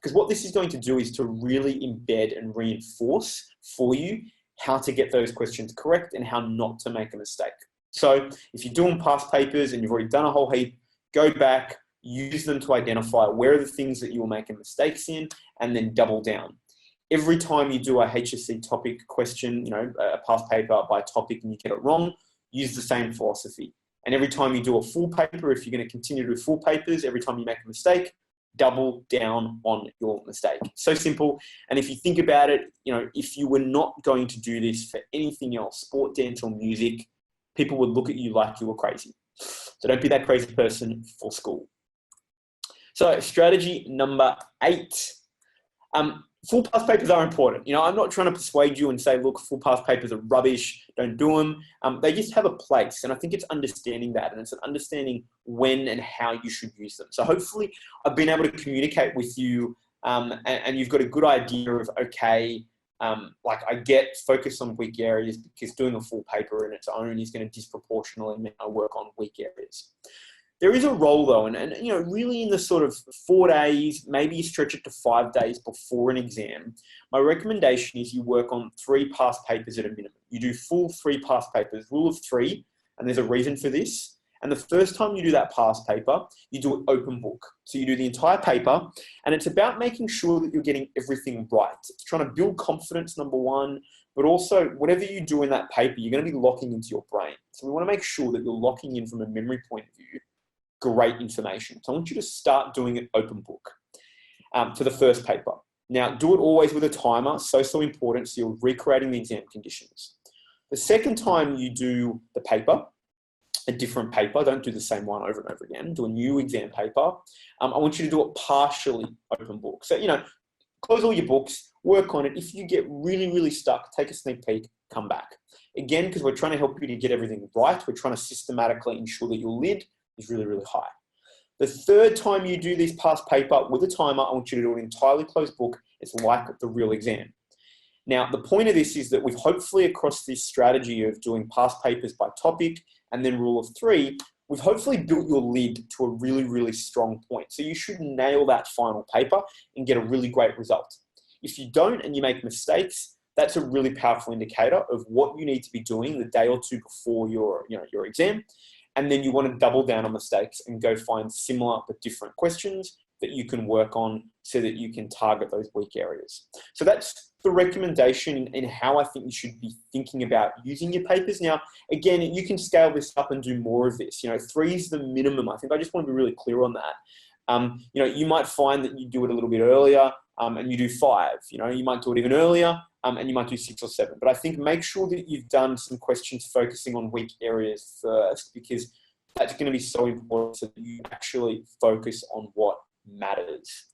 Because what this is going to do is to really embed and reinforce for you how to get those questions correct and how not to make a mistake. So if you're doing past papers and you've already done a whole heap, go back, use them to identify where are the things that you were making mistakes in, and then double down. Every time you do a HSC topic question, a past paper by topic and you get it wrong, use the same philosophy. And every time you do a full paper, if you're going to continue to do full papers, every time you make a mistake, double down on your mistake. So simple. And if you think about it, if you were not going to do this for anything else, sport, dance, or music, people would look at you like you were crazy. So don't be that crazy person for school. So strategy number 8. Full past papers are important. I'm not trying to persuade you and say, look, full past papers are rubbish, don't do them. They just have a place. And I think it's understanding that, and it's an understanding when and how you should use them. So hopefully I've been able to communicate with you and you've got a good idea of, okay, I get focused on weak areas because doing a full paper in its own is going to disproportionately mean I work on weak areas. There is a role though, and really in the sort of 4 days, maybe you stretch it to 5 days before an exam. My recommendation is you work on 3 past papers at a minimum. You do full 3 past papers, rule of 3. And there's a reason for this. And the first time you do that past paper, you do it open book. So you do the entire paper, and it's about making sure that you're getting everything right. It's trying to build confidence, number one, but also whatever you do in that paper, you're going to be locking into your brain. So we want to make sure that you're locking in from a memory point of view, great information. So I want you to start doing it open book for the first paper. Now, do it always with a timer, so important, so you're recreating the exam conditions. The second time you do the paper, a different paper, don't do the same one over and over again, do a new exam paper. I want you to do it partially open book. So, close all your books, work on it. If you get really, really stuck, take a sneak peek, come back. Again, because we're trying to help you to get everything right, we're trying to systematically ensure that your lid is really, really high. The third time you do this past paper with a timer, I want you to do an entirely closed book. It's like the real exam. Now, the point of this is that we've hopefully, across this strategy of doing past papers by topic and then rule of three, we've hopefully built your lid to a really, really strong point. So you should nail that final paper and get a really great result. If you don't and you make mistakes, that's a really powerful indicator of what you need to be doing the day or two before your exam. And then you want to double down on mistakes and go find similar but different questions that you can work on so that you can target those weak areas. So that's the recommendation in how I think you should be thinking about using your papers. Now, again, you can scale this up and do more of this. 3 is the minimum. I think I just want to be really clear on that. You might find that you do it a little bit earlier and you do 5. You might do it even earlier and you might do 6 or 7. But I think make sure that you've done some questions focusing on weak areas first, because that's going to be so important so that you actually focus on what matters.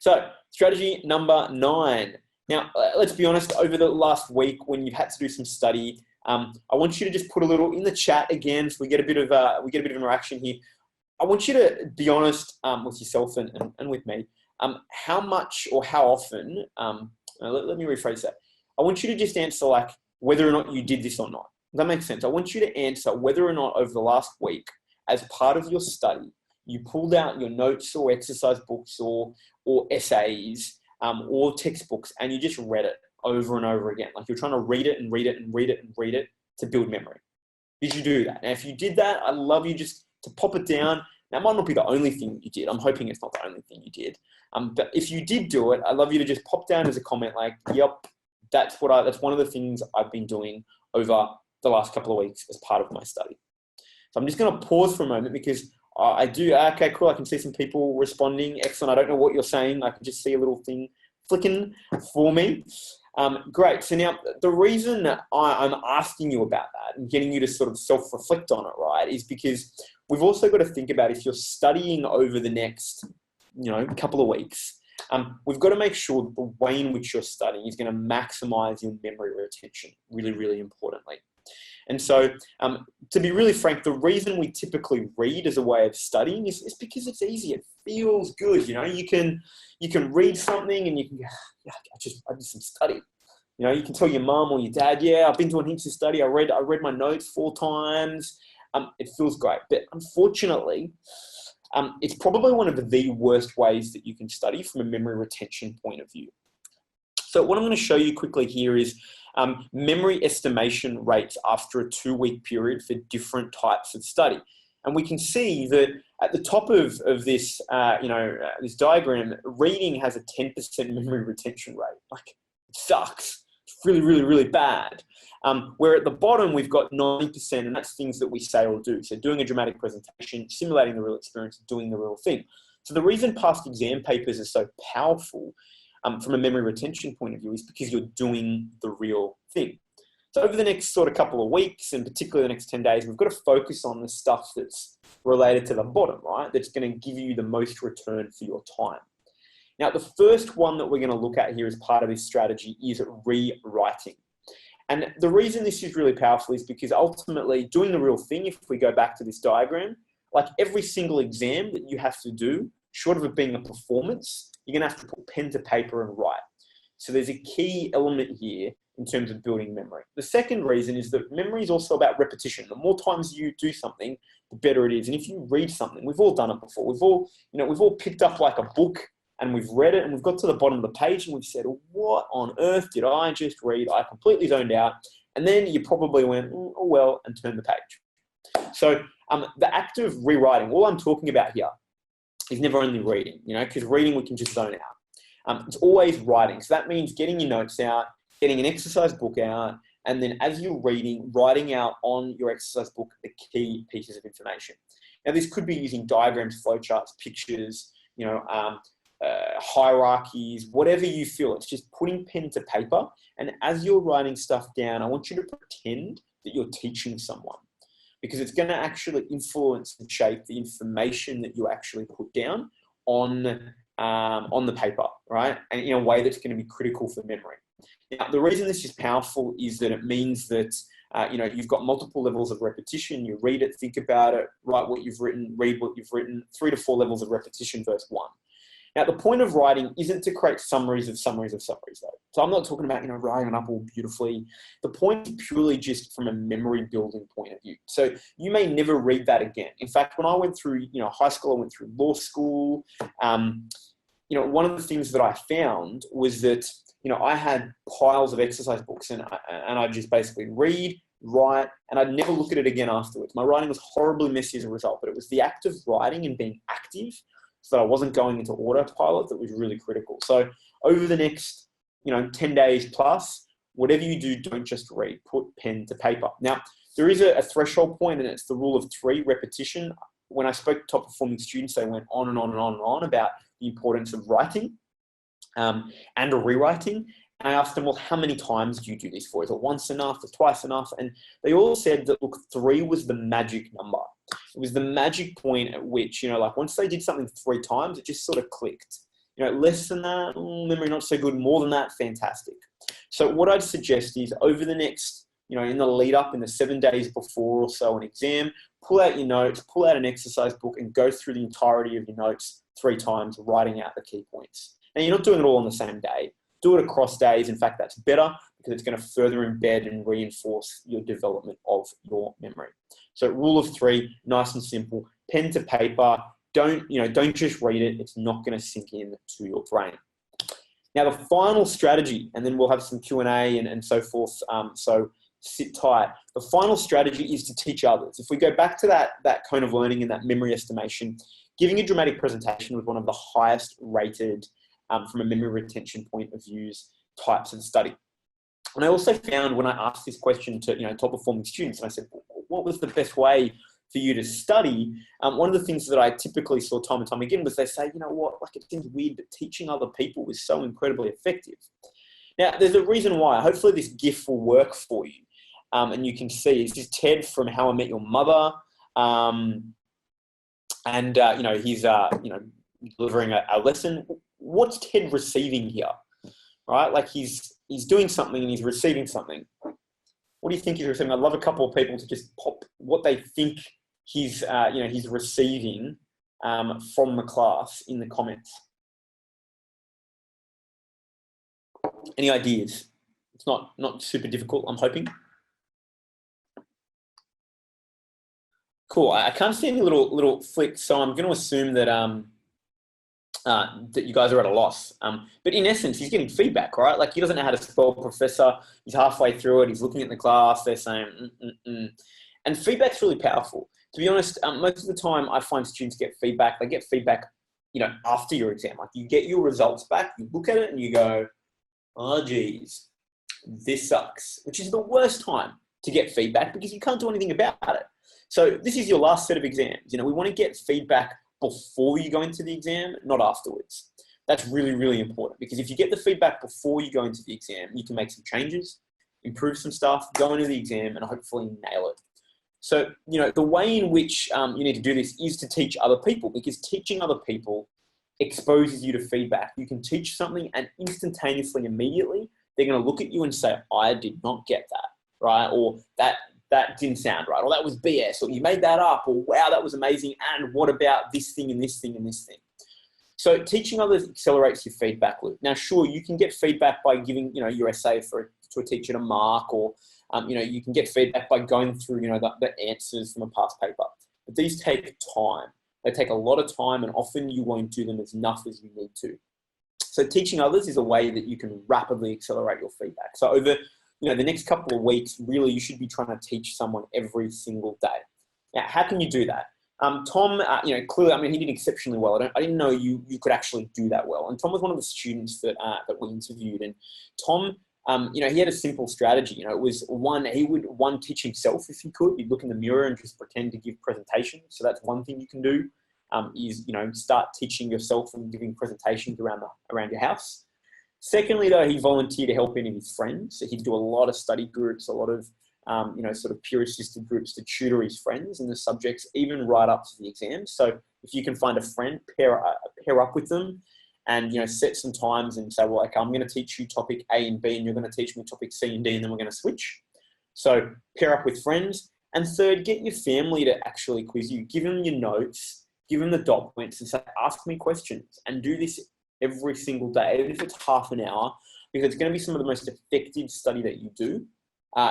So strategy number 9. Now, let's be honest, over the last week when you've had to do some study, I want you to just put a little in the chat again, so we get a bit of interaction here. I want you to be honest with yourself and with me. How much or how often, let me rephrase that. I want you to just answer like whether or not you did this or not. Does that make sense? I want you to answer whether or not over the last week, as part of your study, you pulled out your notes or exercise books or essays or textbooks and you just read it over and over again. Like you're trying to read it and read it and read it and read it to build memory. Did you do that? And if you did that, I'd love you just to pop it down. Now, it might not be the only thing that you did. I'm hoping it's not the only thing you did. But if you did do it, I'd love you to just pop down as a comment like, yep, that's one of the things I've been doing over the last couple of weeks as part of my study. So I'm just going to pause for a moment because okay, cool. I can see some people responding. Excellent. I don't know what you're saying. I can just see a little thing flicking for me. Great. So now the reason I'm asking you about that and getting you to sort of self-reflect on it, right, is because we've also got to think about if you're studying over the next, couple of weeks, we've got to make sure that the way in which you're studying is going to maximize your memory retention, really, really importantly. And so, to be really frank, the reason we typically read as a way of studying is because it's easy. It feels good. You can read something and you can go, yeah, I did some study. You can tell your mum or your dad, yeah, I've been doing heaps of study. I read my notes 4 times. It feels great. But unfortunately, it's probably one of the worst ways that you can study from a memory retention point of view. So what I'm going to show you quickly here is memory estimation rates after a 2-week period for different types of study. And we can see that at the top of this, this diagram, reading has a 10% memory retention rate. Like, it sucks. It's really, really, really bad. Where at the bottom, we've got 90%, and that's things that we say or do. So doing a dramatic presentation, simulating the real experience, doing the real thing. So the reason past exam papers are so powerful from a memory retention point of view is because you're doing the real thing. So over the next sort of couple of weeks, and particularly the next 10 days, we've got to focus on the stuff that's related to the bottom, right? That's going to give you the most return for your time. Now, the first one that we're going to look at here as part of this strategy is rewriting. And the reason this is really powerful is because ultimately doing the real thing, if we go back to this diagram, like every single exam that you have to do, short of it being a performance, you're going to have to put pen to paper and write. So there's a key element here in terms of building memory. The second reason is that memory is also about repetition. The more times you do something, the better it is. And if you read something, we've all done it before. We've all picked up like a book and we've read it and we've got to the bottom of the page and we've said, what on earth did I just read? I completely zoned out. And then you probably went, oh well, and turned the page. So the act of rewriting, all I'm talking about here is never only reading, because reading we can just zone out. It's always writing. So that means getting your notes out, getting an exercise book out, and then as you're reading, writing out on your exercise book the key pieces of information. Now, this could be using diagrams, flowcharts, pictures, hierarchies, whatever you feel. It's just putting pen to paper. And as you're writing stuff down, I want you to pretend that you're teaching someone, because it's going to actually influence and shape the information that you actually put down on the paper, right? And in a way that's going to be critical for memory. Now, the reason this is powerful is that it means that you've got multiple levels of repetition. You read it, think about it, write what you've written, read what you've written, 3 to 4 levels of repetition verse 1. Now, the point of writing isn't to create summaries of summaries of summaries, though. So I'm not talking about, writing it up all beautifully. The point is purely just from a memory building point of view. So you may never read that again. In fact, when I went through, high school, I went through law school, one of the things that I found was that, I had piles of exercise books and I'd just basically read, write, and I'd never look at it again afterwards. My writing was horribly messy as a result, but it was the act of writing and being active so that I wasn't going into autopilot that was really critical. So over the next, 10 days plus, whatever you do, don't just read, put pen to paper. Now, there is a threshold point, and it's the rule of 3, repetition. When I spoke to top performing students, they went on and on and on and on about the importance of writing and rewriting. And I asked them, well, how many times do you do this for? Is it once enough? Is it twice enough? And they all said that, look, 3 was the magic number. It was the magic point at which, once they did something 3 times, it just sort of clicked. Less than that, memory not so good. More than that, fantastic. So what I'd suggest is over the next, in the lead up, in the 7 days before or so an exam, pull out your notes, pull out an exercise book and go through the entirety of your notes 3 times, writing out the key points. And you're not doing it all on the same day. Do it across days. In fact, that's better because it's going to further embed and reinforce your development of your memory. So rule of 3, nice and simple, pen to paper. Don't just read it. It's not going to sink in to your brain. Now, the final strategy, and then we'll have some Q&A and so forth. So sit tight. The final strategy is to teach others. If we go back to that cone of learning and that memory estimation, giving a dramatic presentation was one of the highest rated from a memory retention point of views types of study. And I also found when I asked this question to top performing students, and I said, what was the best way for you to study? One of the things that I typically saw time and time again was they say, it seems weird, but teaching other people is so incredibly effective. Now, there's a reason why. Hopefully this GIF will work for you. And you can see, this is Ted from How I Met Your Mother. He's delivering a lesson. What's Ted receiving here, right? He's doing something and he's receiving something. What do you think he's receiving? I'd love a couple of people to just pop what they think he's receiving from the class in the comments. Any ideas? It's not super difficult, I'm hoping. Cool. I can't see any little flicks, so I'm going to assume that that you guys are at a loss. But in essence, he's getting feedback, right? He doesn't know how to spell professor. He's halfway through it. He's looking at the class. They're saying, And feedback's really powerful. To be honest, most of the time I find students get feedback. They get feedback, after your exam. You get your results back, you look at it and you go, oh, geez, this sucks, which is the worst time to get feedback because you can't do anything about it. So this is your last set of exams. We want to get feedback before you go into the exam, not afterwards. That's really, really important because if you get the feedback before you go into the exam, you can make some changes, improve some stuff, go into the exam and hopefully nail it. So, the way in which you need to do this is to teach other people because teaching other people exposes you to feedback. You can teach something and instantaneously, immediately, they're going to look at you and say, I did not get that, right? Or that didn't sound right, or that was BS, or you made that up, or wow, that was amazing, and what about this thing and this thing and this thing? So teaching others accelerates your feedback loop. Now, sure, you can get feedback by giving, your essay to a teacher to mark, or, you can get feedback by going through, the answers from a past paper. But these take time. They take a lot of time, and often you won't do them as enough as you need to. So teaching others is a way that you can rapidly accelerate your feedback. So over you know, the next couple of weeks, really, you should be trying to teach someone every single day. Now, how can you do that? Tom, you know, clearly, I mean, he did exceptionally well. I didn't know you could actually do that well. And Tom was one of the students that we interviewed. And Tom, you know, he had a simple strategy. You know, it was he would teach himself if he could. He'd look in the mirror and just pretend to give presentations. So that's one thing you can do, is, you know, start teaching yourself and giving presentations around your house. Secondly, though, he volunteered to help any of his friends. So he'd do a lot of study groups, a lot of, you know, sort of peer-assisted groups to tutor his friends in the subjects, even right up to the exams. So if you can find a friend, pair up with them, and, you know, set some times and say, well, okay, I'm going to teach you topic A and B, and you're going to teach me topic C and D, and then we're going to switch. So pair up with friends. And third, get your family to actually quiz you. Give them your notes, give them the dot points, and say, ask me questions, and do this every single day, even if it's half an hour, because it's going to be some of the most effective study that you do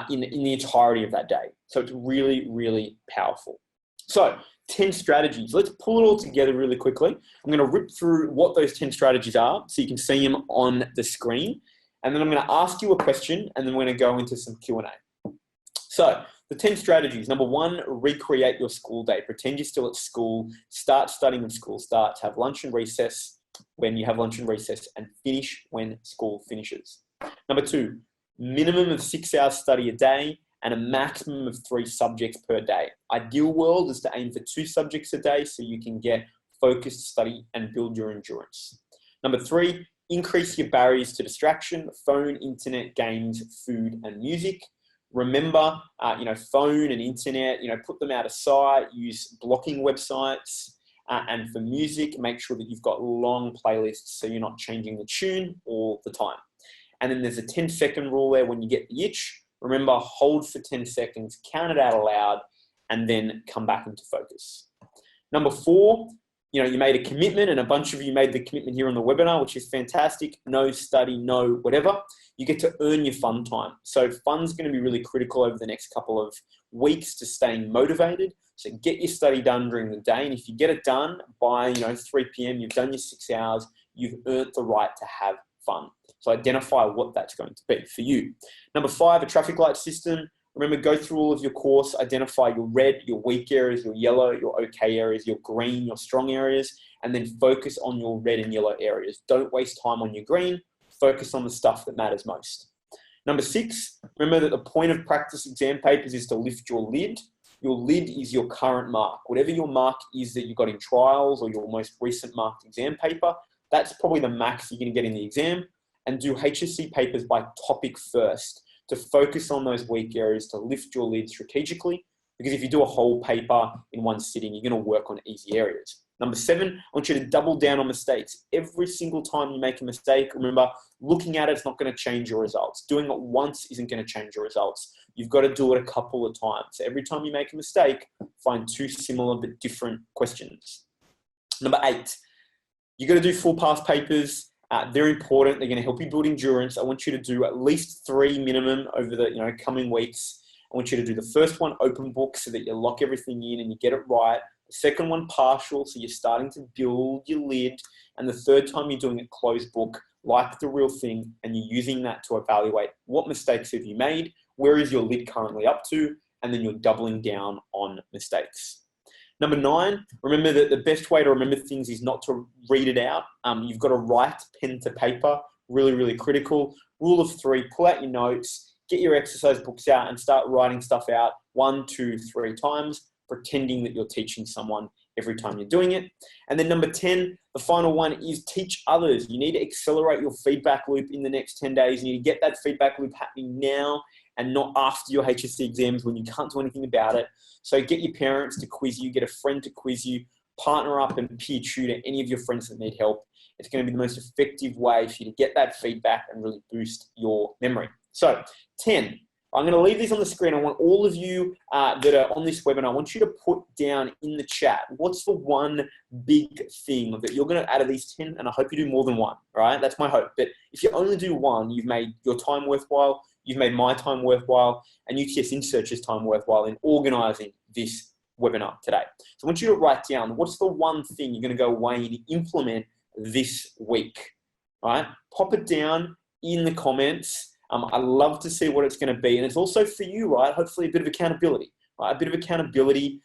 in the entirety of that day. So it's really, really powerful. So 10 strategies. Let's pull it all together really quickly. I'm going to rip through what those 10 strategies are so you can see them on the screen. And then I'm going to ask you a question, and then we're going to go into some Q&A. So the 10 strategies. Number 1, recreate your school day. Pretend you're still at school. Start studying when school starts. Have lunch and recess when you have lunch and recess, and finish when school finishes. Number 2, minimum of 6 hours study a day and a maximum of 3 subjects per day. Ideal world is to aim for 2 subjects a day so you can get focused study and build your endurance. Number 3, increase your barriers to distraction: phone, internet, games, food, and music. Remember, you know, phone and internet, you know, put them out of sight. Use blocking websites. And for music, make sure that you've got long playlists so you're not changing the tune all the time. And then there's a 10-second rule there. When you get the itch, remember, hold for 10 seconds, count it out aloud, and then come back into focus. Number 4, you know, you made a commitment, and a bunch of you made the commitment here on the webinar, which is fantastic. No study, no whatever. You get to earn your fun time. So fun's going to be really critical over the next couple of weeks to staying motivated. So get your study done during the day. And if you get it done by, you know, 3 p.m., you've done your 6 hours, you've earned the right to have fun. So identify what that's going to be for you. Number 5, a traffic light system. Remember, go through all of your course, identify your red, your weak areas, your yellow, your okay areas, your green, your strong areas, and then focus on your red and yellow areas. Don't waste time on your green. Focus on the stuff that matters most. Number 6, remember that the point of practice exam papers is to lift your lid. Your lid is your current mark. Whatever your mark is that you got in trials or your most recent marked exam paper, that's probably the max you're going to get in the exam. And do HSC papers by topic first to focus on those weak areas, to lift your lid strategically. Because if you do a whole paper in one sitting, you're going to work on easy areas. Number 7, I want you to double down on mistakes. Every single time you make a mistake, remember, looking at it's not going to change your results. Doing it once isn't going to change your results. You've got to do it a couple of times. So every time you make a mistake, find 2 similar but different questions. Number 8, you've got to do full pass papers. They're important. They're going to help you build endurance. I want you to do at least 3 minimum over the coming weeks. I want you to do the first one open book so that you lock everything in and you get it right. The second one partial, so you're starting to build your lid. And the third time you're doing it closed book, like the real thing, and you're using that to evaluate what mistakes have you made, where is your lid currently up to, and then you're doubling down on mistakes. Number 9, remember that the best way to remember things is not to read it out. You've got to write pen to paper, really, really critical. Rule of 3, pull out your notes, get your exercise books out and start writing stuff out 1, 2, 3 times, pretending that you're teaching someone every time you're doing it. And then number 10, the final one is teach others. You need to accelerate your feedback loop in the next 10 days. You need to get that feedback loop happening now and not after your HSC exams when you can't do anything about it. So get your parents to quiz you, get a friend to quiz you, partner up and peer tutor any of your friends that need help. It's going to be the most effective way for you to get that feedback and really boost your memory. So 10, I'm going to leave these on the screen. I want all of you that are on this webinar, I want you to put down in the chat, what's the one big thing that you're going to, out of these 10, and I hope you do more than one, right? That's my hope. But if you only do one, you've made your time worthwhile, you've made my time worthwhile, and UTS Insearch's time worthwhile in organising this webinar today. So I want you to write down, what's the one thing you're going to go away and implement this week, right? Pop it down in the comments. I love to see what it's going to be. And it's also for you, right? Hopefully a bit of accountability, right? A bit of accountability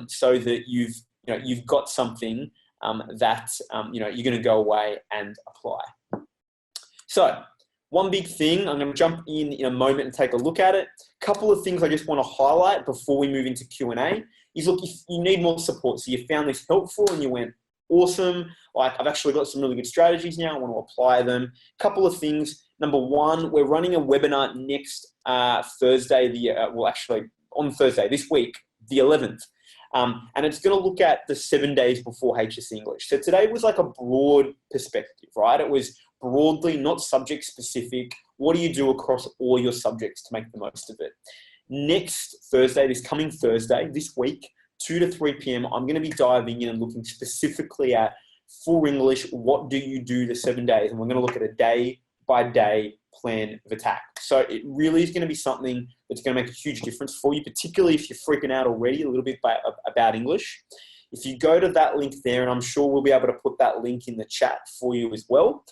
so that you've got something that you're going to go away and apply. So one big thing, I'm going to jump in a moment and take a look at it. A couple of things I just want to highlight before we move into Q&A is, look, if you need more support, so you found this helpful and you went, awesome, like I've actually got some really good strategies now, I want to apply them. A couple of things. Number one, we're running a webinar next Thursday, actually on Thursday this week, the 11th. And it's going to look at the 7 days before HSC English. So today was like a broad perspective, right? It was broadly, not subject specific. What do you do across all your subjects to make the most of it? Next Thursday, this coming Thursday, this week, 2 to 3 p.m, I'm going to be diving in and looking specifically at, for English, what do you do the 7 days? And we're going to look at a day-by-day plan of attack. So it really is going to be something that's going to make a huge difference for you, particularly if you're freaking out already a little bit about English. If you go to that link there, and I'm sure we'll be able to put that link in the chat for you as well,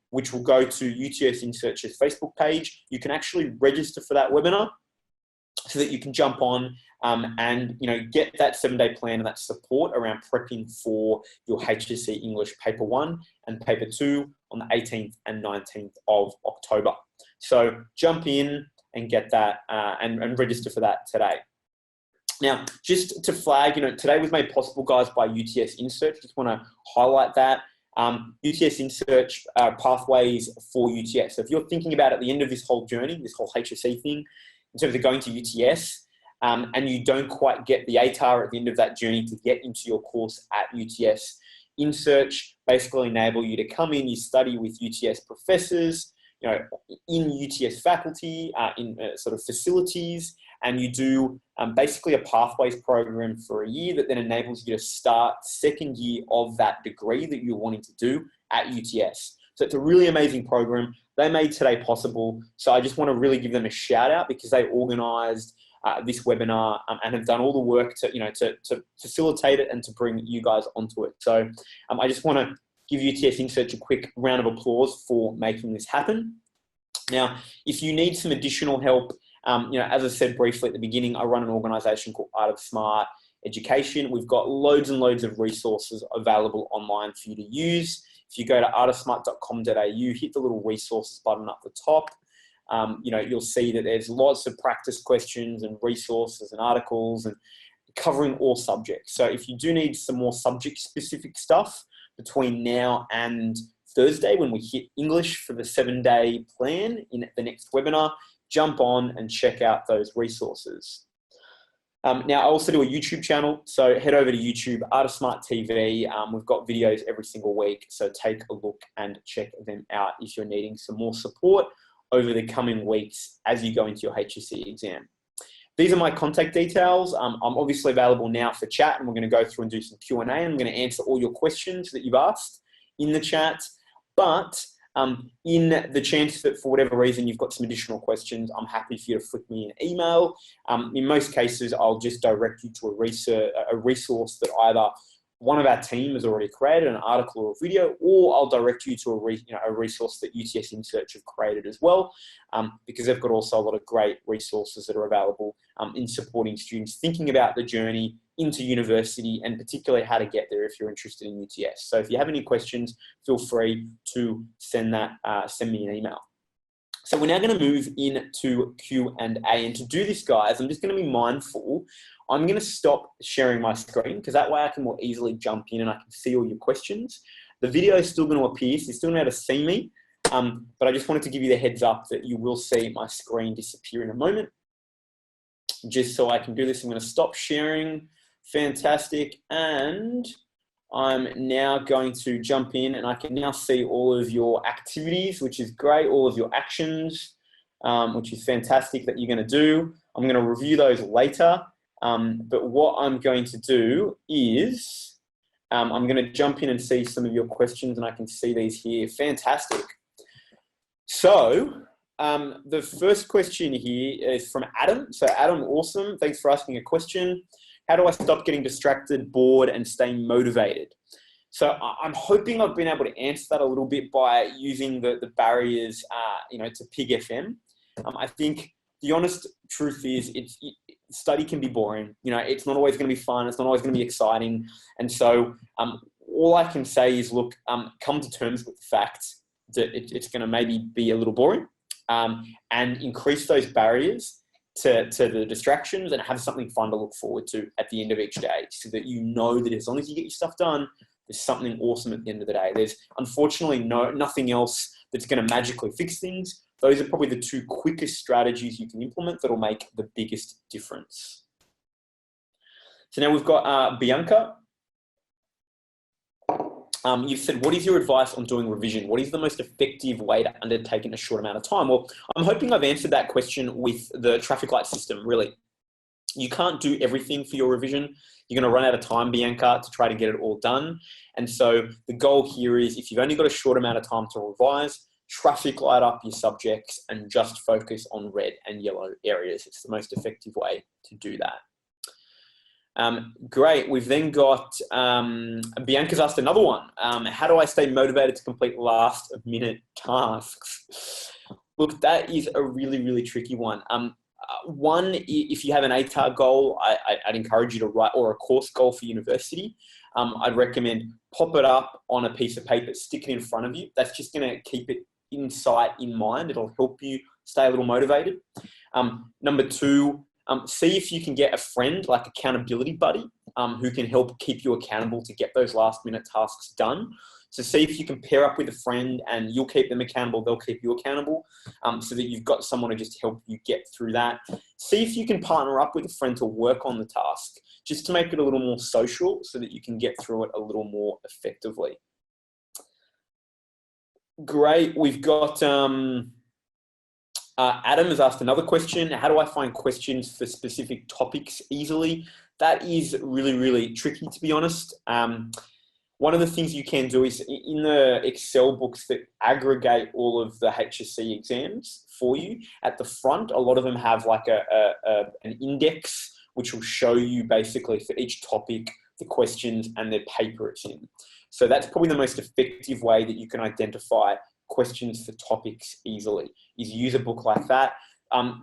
which will go to UTS Insearch's Facebook page, you can actually register for that webinar so that you can jump on and get that 7-day plan and that support around prepping for your HSC English Paper 1 and Paper 2 on the 18th and 19th of October. So jump in and get that and register for that today. Now, just to flag, today was made possible, guys, by UTS Insearch. Just want to highlight that. UTS Insearch pathways for UTS. So if you're thinking about at the end of this whole journey, this whole HSC thing, in terms of going to UTS, and you don't quite get the ATAR at the end of that journey to get into your course at UTS, Insearch basically enable you to come in, you study with UTS professors, in UTS faculty, in sort of facilities, and you do basically a pathways program for a year that then enables you to start second year of that degree that you're wanting to do at UTS. So it's a really amazing program. They made today possible. So I just want to really give them a shout out because they organized this webinar and have done all the work to facilitate it and to bring you guys onto it. So I just want to give UTS Insearch a quick round of applause for making this happen. Now, if you need some additional help, as I said briefly at the beginning, I run an organization called Art of Smart Education. We've got loads and loads of resources available online for you to use. If you go to artofsmart.com.au, hit the little resources button up the top. You'll see that there's lots of practice questions and resources and articles and covering all subjects. So if you do need some more subject specific stuff between now and Thursday when we hit English for the 7-day plan in the next webinar, jump on and check out those resources. Now, I also do a YouTube channel, so head over to YouTube, Art of Smart TV. We've got videos every single week, so take a look and check them out if you're needing some more support over the coming weeks as you go into your HSC exam. These are my contact details. I'm obviously available now for chat, and we're going to go through and do some Q&A, and I'm going to answer all your questions that you've asked in the chat. But in the chance that for whatever reason you've got some additional questions, I'm happy for you to flick me an email. In most cases, I'll just direct you to a resource that either one of our team has already created, an article or a video, or I'll direct you to a resource that UTS Insearch have created as well, because they've got also a lot of great resources that are available in supporting students thinking about the journey into university and particularly how to get there if you're interested in UTS. So if you have any questions, feel free to send me an email. So we're now going to move into Q&A, and to do this, guys, I'm just going to be mindful. I'm going to stop sharing my screen because that way I can more easily jump in and I can see all your questions. The video is still going to appear, so you're still going to be able to see me, but I just wanted to give you the heads up that you will see my screen disappear in a moment. Just so I can do this, I'm going to stop sharing. Fantastic. And I'm now going to jump in and I can now see all of your activities, which is great, all of your actions, which is fantastic that you're going to do. I'm going to review those later. But what I'm going to do is I'm going to jump in and see some of your questions, and I can see these here. Fantastic. So the first question here is from Adam. So Adam, awesome. Thanks for asking a question. How do I stop getting distracted, bored, and staying motivated? So I'm hoping I've been able to answer that a little bit by using the barriers, to Pig FM. I think the honest truth is study can be boring. It's not always going to be fun. It's not always going to be exciting. And so all I can say is, look, come to terms with the fact that it's going to maybe be a little boring, and increase those barriers to the distractions, and have something fun to look forward to at the end of each day, so that you know that as long as you get your stuff done, there's something awesome at the end of the day. There's unfortunately nothing else that's going to magically fix things. Those are probably the two quickest strategies you can implement that'll make the biggest difference. So now we've got Bianca. You've said, what is your advice on doing revision? What is the most effective way to undertake in a short amount of time? Well, I'm hoping I've answered that question with the traffic light system, really. You can't do everything for your revision. You're going to run out of time, Bianca, to try to get it all done. And so the goal here is, if you've only got a short amount of time to revise, traffic light up your subjects and just focus on red and yellow areas. It's the most effective way to do that. Great. We've then got, Bianca's asked another one. How do I stay motivated to complete last minute tasks? Look, that is a really, really tricky one. One, if you have an ATAR goal, I'd encourage you to write, or a course goal for university. I'd recommend pop it up on a piece of paper, stick it in front of you. That's just going to keep it in sight, in mind. It'll help you stay a little motivated. Number two, see if you can get a friend, like accountability buddy, who can help keep you accountable to get those last minute tasks done. So see if you can pair up with a friend, and you'll keep them accountable, they'll keep you accountable, so that you've got someone to just help you get through that. See if you can partner up with a friend to work on the task, just to make it a little more social, so that you can get through it a little more effectively. Great. We've got Adam has asked another question. How do I find questions for specific topics easily? That is really, really tricky, to be honest. One of the things you can do is, in the Excel books that aggregate all of the HSC exams for you, at the front, a lot of them have like an index, which will show you basically for each topic the questions and the paper it's in. So that's probably the most effective way that you can identify questions for topics easily, is use a book like that.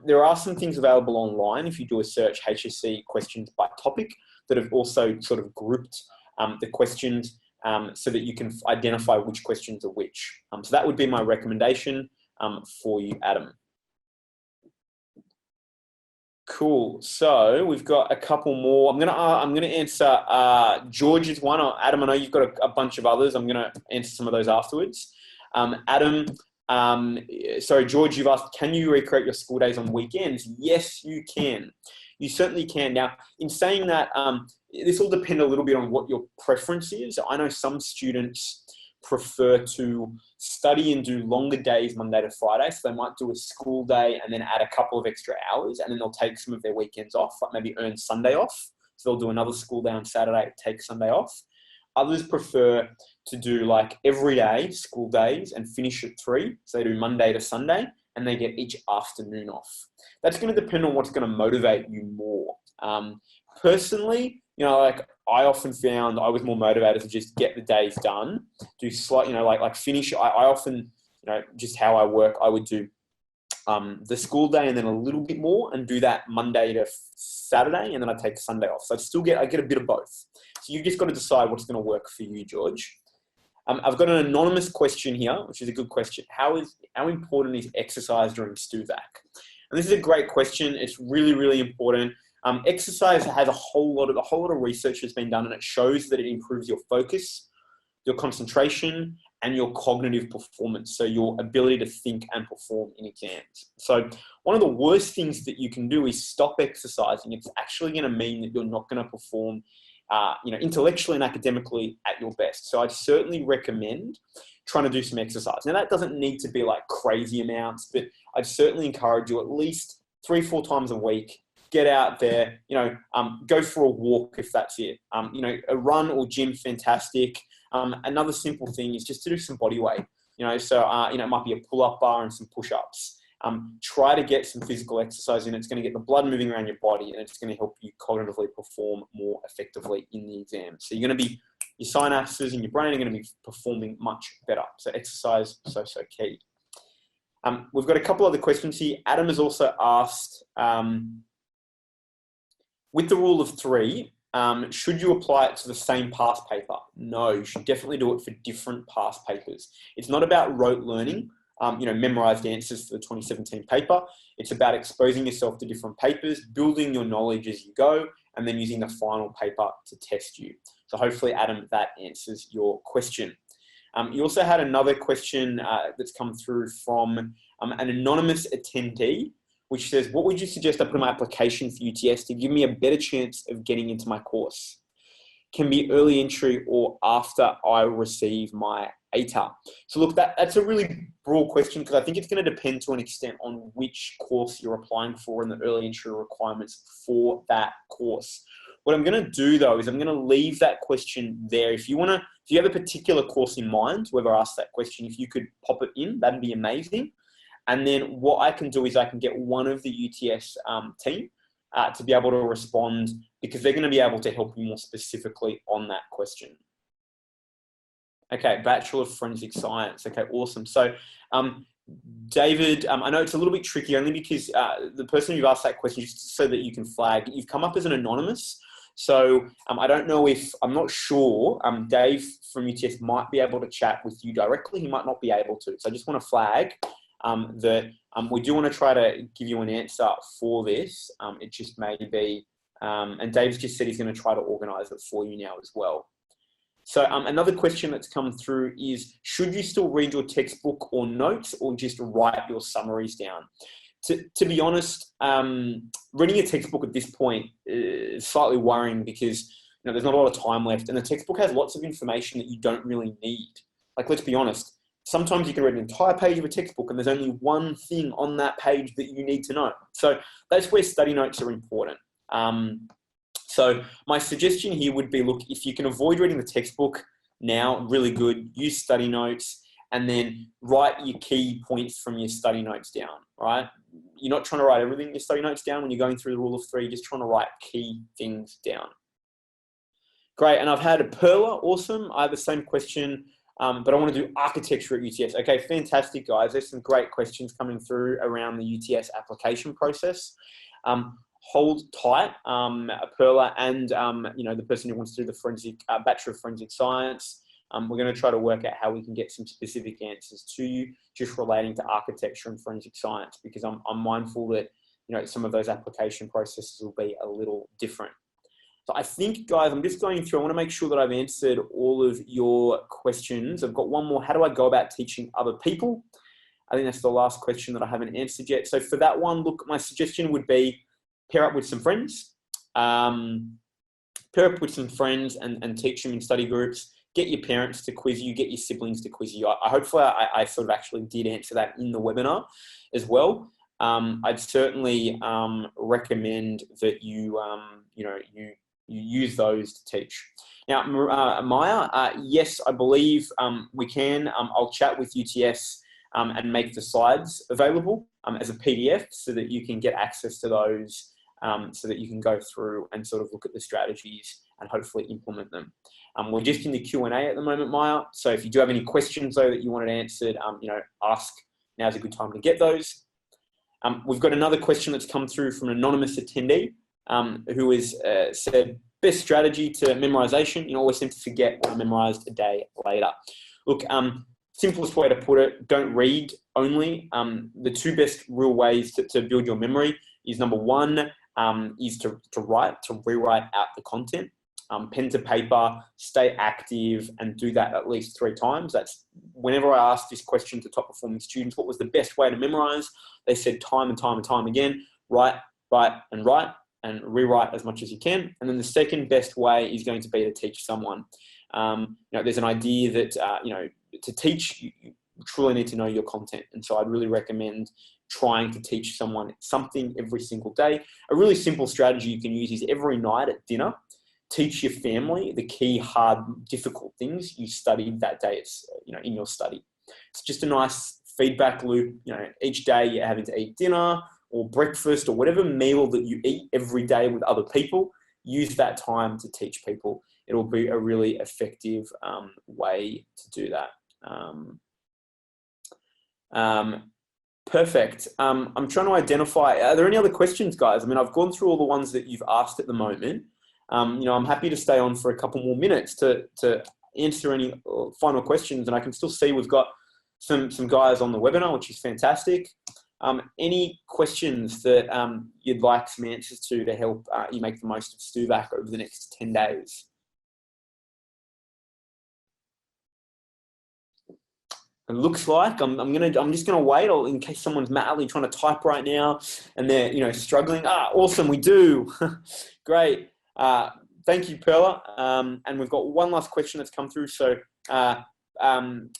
There are some things available online if you do a search HSC questions by topic that have also sort of grouped the questions so that you can identify which questions are which. So that would be my recommendation for you, Adam. Cool. So we've got a couple more. I'm gonna answer George's one. Adam, I know you've got a bunch of others. I'm gonna answer some of those afterwards. Adam, sorry, George, you've asked, can you recreate your school days on weekends? Yes, you can. You certainly can. Now, in saying that, this will depend a little bit on what your preference is. I know some students prefer to study and do longer days Monday to Friday. So they might do a school day and then add a couple of extra hours, and then they'll take some of their weekends off, like maybe earn Sunday off. So they'll do another school day on Saturday, take Sunday off. Others prefer to do like every day school days and finish at 3. So they do Monday to Sunday, and they get each afternoon off. That's going to depend on what's going to motivate you more. Personally, like I often found I was more motivated to just get the days done, do slight, like finish. I often, just how I work, I would do the school day and then a little bit more, and do that Monday to Saturday, and then I take Sunday off. So I get a bit of both. So you've just got to decide what's going to work for you, George. I've got an anonymous question here, which is a good question. How important is exercise during STUVAC? And this is a great question. It's really, really important. Exercise has a whole lot of research has been done, and it shows that it improves your focus, your concentration, and your cognitive performance. So your ability to think and perform in exams. So one of the worst things that you can do is stop exercising. It's actually going to mean that you're not going to perform intellectually and academically at your best. So I'd certainly recommend trying to do some exercise. Now that doesn't need to be like crazy amounts, but I'd certainly encourage you at least 3-4 times a week, get out there, go for a walk if that's it. A run or gym, fantastic. Another simple thing is just to do some body weight. It might be a pull-up bar and some push-ups. Try to get some physical exercise in. It's going to get the blood moving around your body, and it's going to help you cognitively perform more effectively in the exam. So you're going to be your synapses in your brain are going to be performing much better. So exercise, so key. We've got a couple other questions here. Adam has also asked, with the rule of 3, should you apply it to the same past paper? No, you should definitely do it for different past papers. It's not about rote learning, memorized answers for the 2017 paper. It's about exposing yourself to different papers, building your knowledge as you go, and then using the final paper to test you. So hopefully, Adam, that answers your question. You also had another question that's come through from an anonymous attendee, which says, what would you suggest I put in my application for UTS to give me a better chance of getting into my course? Can be early entry or after I receive my ATAR. So look, that's a really broad question because I think it's going to depend to an extent on which course you're applying for and the early entry requirements for that course. What I'm going to do though is I'm going to leave that question there. If you have a particular course in mind, whoever asked that question, if you could pop it in, that'd be amazing. And then what I can do is I can get one of the UTS team to be able to respond because they're going to be able to help you more specifically on that question. Okay, Bachelor of Forensic Science. Okay, awesome. So, David, I know it's a little bit tricky only because the person who asked that question, just so that you can flag, you've come up as an anonymous. So I don't know I'm not sure, Dave from UTS might be able to chat with you directly. He might not be able to. So I just want to flag that we do want to try to give you an answer for this. It just may be, and Dave's just said he's going to try to organise it for you now as well. So another question that's come through is, should you still read your textbook or notes or just write your summaries down? To be honest, reading a textbook at this point is slightly worrying because there's not a lot of time left and the textbook has lots of information that you don't really need. Like, let's be honest, sometimes you can read an entire page of a textbook and there's only one thing on that page that you need to know. So that's where study notes are important. So my suggestion here would be, look, if you can avoid reading the textbook now, really good, use study notes and then write your key points from your study notes down, right? You're not trying to write everything in your study notes down when you're going through the rule of 3, you're just trying to write key things down. Great, and I've had a Perla, awesome. I have the same question, but I want to do architecture at UTS. Okay, fantastic, guys. There's some great questions coming through around the UTS application process. Hold tight, Perla, and the person who wants to do the Bachelor of Forensic Science. We're going to try to work out how we can get some specific answers to you just relating to architecture and forensic science, because I'm mindful that some of those application processes will be a little different. So I think, guys, I'm just going through. I want to make sure that I've answered all of your questions. I've got one more. How do I go about teaching other people? I think that's the last question that I haven't answered yet. So for that one, look, my suggestion would be pair up with some friends. And teach them in study groups. Get your parents to quiz you, get your siblings to quiz you. Hopefully I sort of actually did answer that in the webinar as well. I'd certainly recommend that you use those to teach. Now, Maya, yes, I believe we can. I'll chat with UTS and make the slides available as a PDF so that you can get access to those, so that you can go through and sort of look at the strategies and hopefully implement them. We're just in the Q&A at the moment, Maya. So if you do have any questions though that you wanted answered, ask. Now's a good time to get those. We've got another question that's come through from an anonymous attendee who has said, best strategy to memorization. Always seem to forget what I memorized a day later. Look, simplest way to put it, don't read only. The two best real ways to build your memory is, number one, is to rewrite out the content. Pen to paper, stay active, and do that at least 3 times. That's whenever I asked this question to top performing students, what was the best way to memorize? They said time and time and time again, write, and rewrite as much as you can. And then the second best way is going to be to teach someone. There's an idea that, to teach, you truly need to know your content. And so I'd really recommend trying to teach someone something every single day. A really simple strategy you can use is every night at dinner, teach your family the key, hard, difficult things you studied that day. It's, in your study. It's just a nice feedback loop. Each day you're having to eat dinner or breakfast or whatever meal that you eat every day with other people. use that time to teach people. It'll be a really effective way to do that. Perfect. I'm trying to identify, are there any other questions, guys? I mean, I've gone through all the ones that you've asked at the moment. I'm happy to stay on for a couple more minutes to answer any final questions, and I can still see we've got some guys on the webinar, which is fantastic. Any questions that you'd like some answers to help you make the most of STUVAC over the next 10 days? It looks like I'm just gonna wait in case someone's madly trying to type right now and they're struggling. Awesome, we do. Great. Thank you, Perla. And we've got one last question that's come through. So Ashutosh,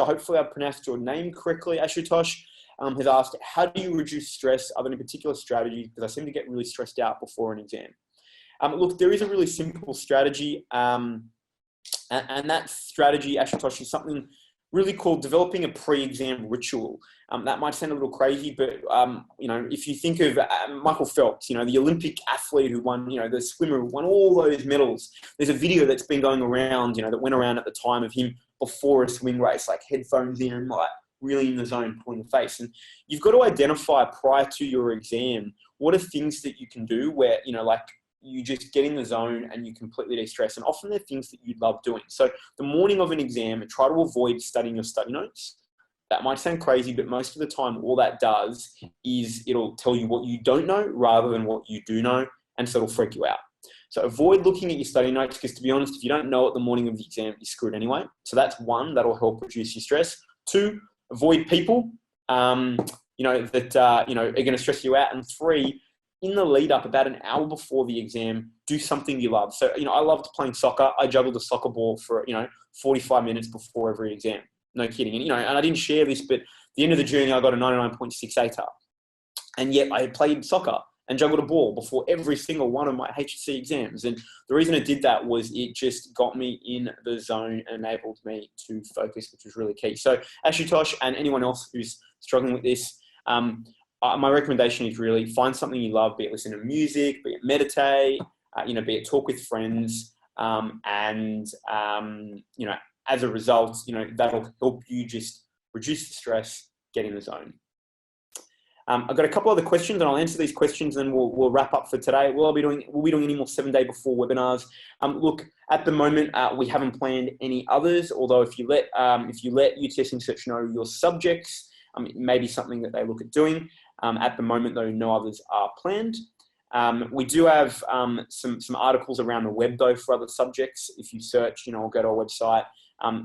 hopefully I pronounced your name correctly. Ashutosh has asked, how do you reduce stress? Are there any particular strategies? Because I seem to get really stressed out before an exam. Look, there is a really simple strategy. And that strategy, Ashutosh, is something really called developing a pre-exam ritual. That might sound a little crazy, but if you think of Michael Phelps, the Olympic athlete who won, the swimmer who won all those medals. There's a video that's been going around, that went around at the time of him before a swim race, like headphones in, like really in the zone, pulling the face. And you've got to identify prior to your exam, what are things that you can do where, like you just get in the zone and you completely de-stress. And often they're things that you love doing. So the morning of an exam, try to avoid studying your study notes. That might sound crazy, but most of the time, all that does is it'll tell you what you don't know rather than what you do know. And so it'll freak you out. So avoid looking at your study notes, because to be honest, if you don't know it the morning of the exam, you're screwed anyway. So that's one, that'll help reduce your stress. Two, avoid people, that are going to stress you out. And three, in the lead up, about an hour before the exam, do something you love. So, I loved playing soccer. I juggled a soccer ball for, 45 minutes before every exam. No kidding. And, and I didn't share this, but at the end of the journey, I got a 99.68 up. And yet I had played soccer and juggled a ball before every single one of my HSC exams. And the reason it did that was it just got me in the zone and enabled me to focus, which was really key. So Ashutosh and anyone else who's struggling with this, my recommendation is really find something you love, be it listen to music, be it meditate, be it talk with friends. As a result, that'll help you just reduce the stress, get in the zone. I've got a couple other questions, and I'll answer these questions, and we'll wrap up for today. We'll be doing any more 7-day before webinars. Look, at the moment, we haven't planned any others. Although if you let UTS Insearch know your subjects, it may be something that they look at doing. At the moment, though, no others are planned. We do have some articles around the web, though, for other subjects. If you search, or go to our website.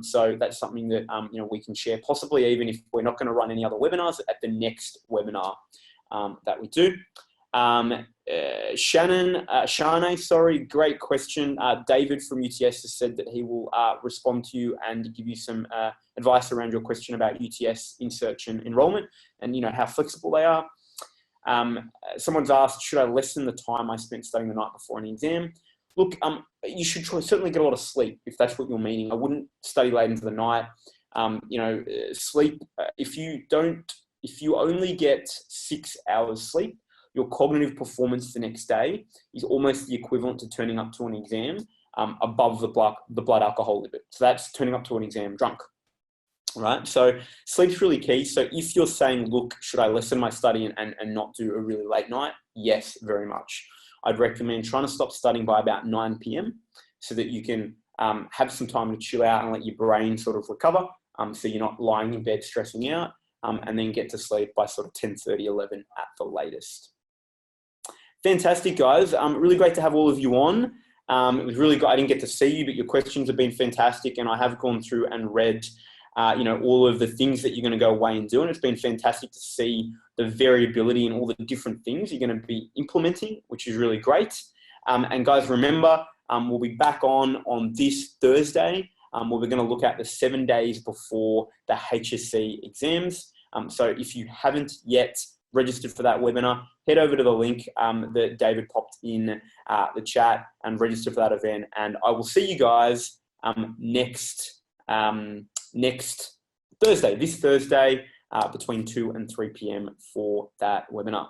So that's something that, we can share, possibly even if we're not going to run any other webinars at the next webinar that we do. Shanae, great question. David from UTS has said that he will respond to you and give you some advice around your question about UTS Insearch and enrollment and, how flexible they are. Someone's asked, should I lessen the time I spent studying the night before an exam? Look, you should certainly get a lot of sleep if that's what you're meaning. I wouldn't study late into the night. Sleep, if you only get 6 hours sleep, your cognitive performance the next day is almost the equivalent to turning up to an exam above the blood alcohol limit. So that's turning up to an exam drunk, right? So sleep's really key. So if you're saying, look, should I lessen my study and not do a really late night? Yes, very much. I'd recommend trying to stop studying by about 9 p.m. so that you can have some time to chill out and let your brain sort of recover. So you're not lying in bed stressing out, and then get to sleep by sort of 10:30, 11 at the latest. Fantastic, guys. Really great to have all of you on. It was really good. I didn't get to see you, but your questions have been fantastic, and I have gone through and read all of the things that you're going to go away and do. And it's been fantastic to see the variability and all the different things you're going to be implementing, which is really great. And guys, remember, we'll be back on this Thursday. Where we're going to look at the 7 days before the HSC exams. So if you haven't yet registered for that webinar, head over to the link that David popped in the chat and register for that event. And I will see you guys next Thursday, this Thursday, between 2 and 3 p.m. for that webinar.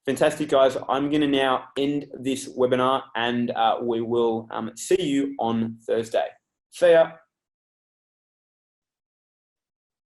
Fantastic, guys. I'm going to now end this webinar, and we will see you on Thursday. See ya.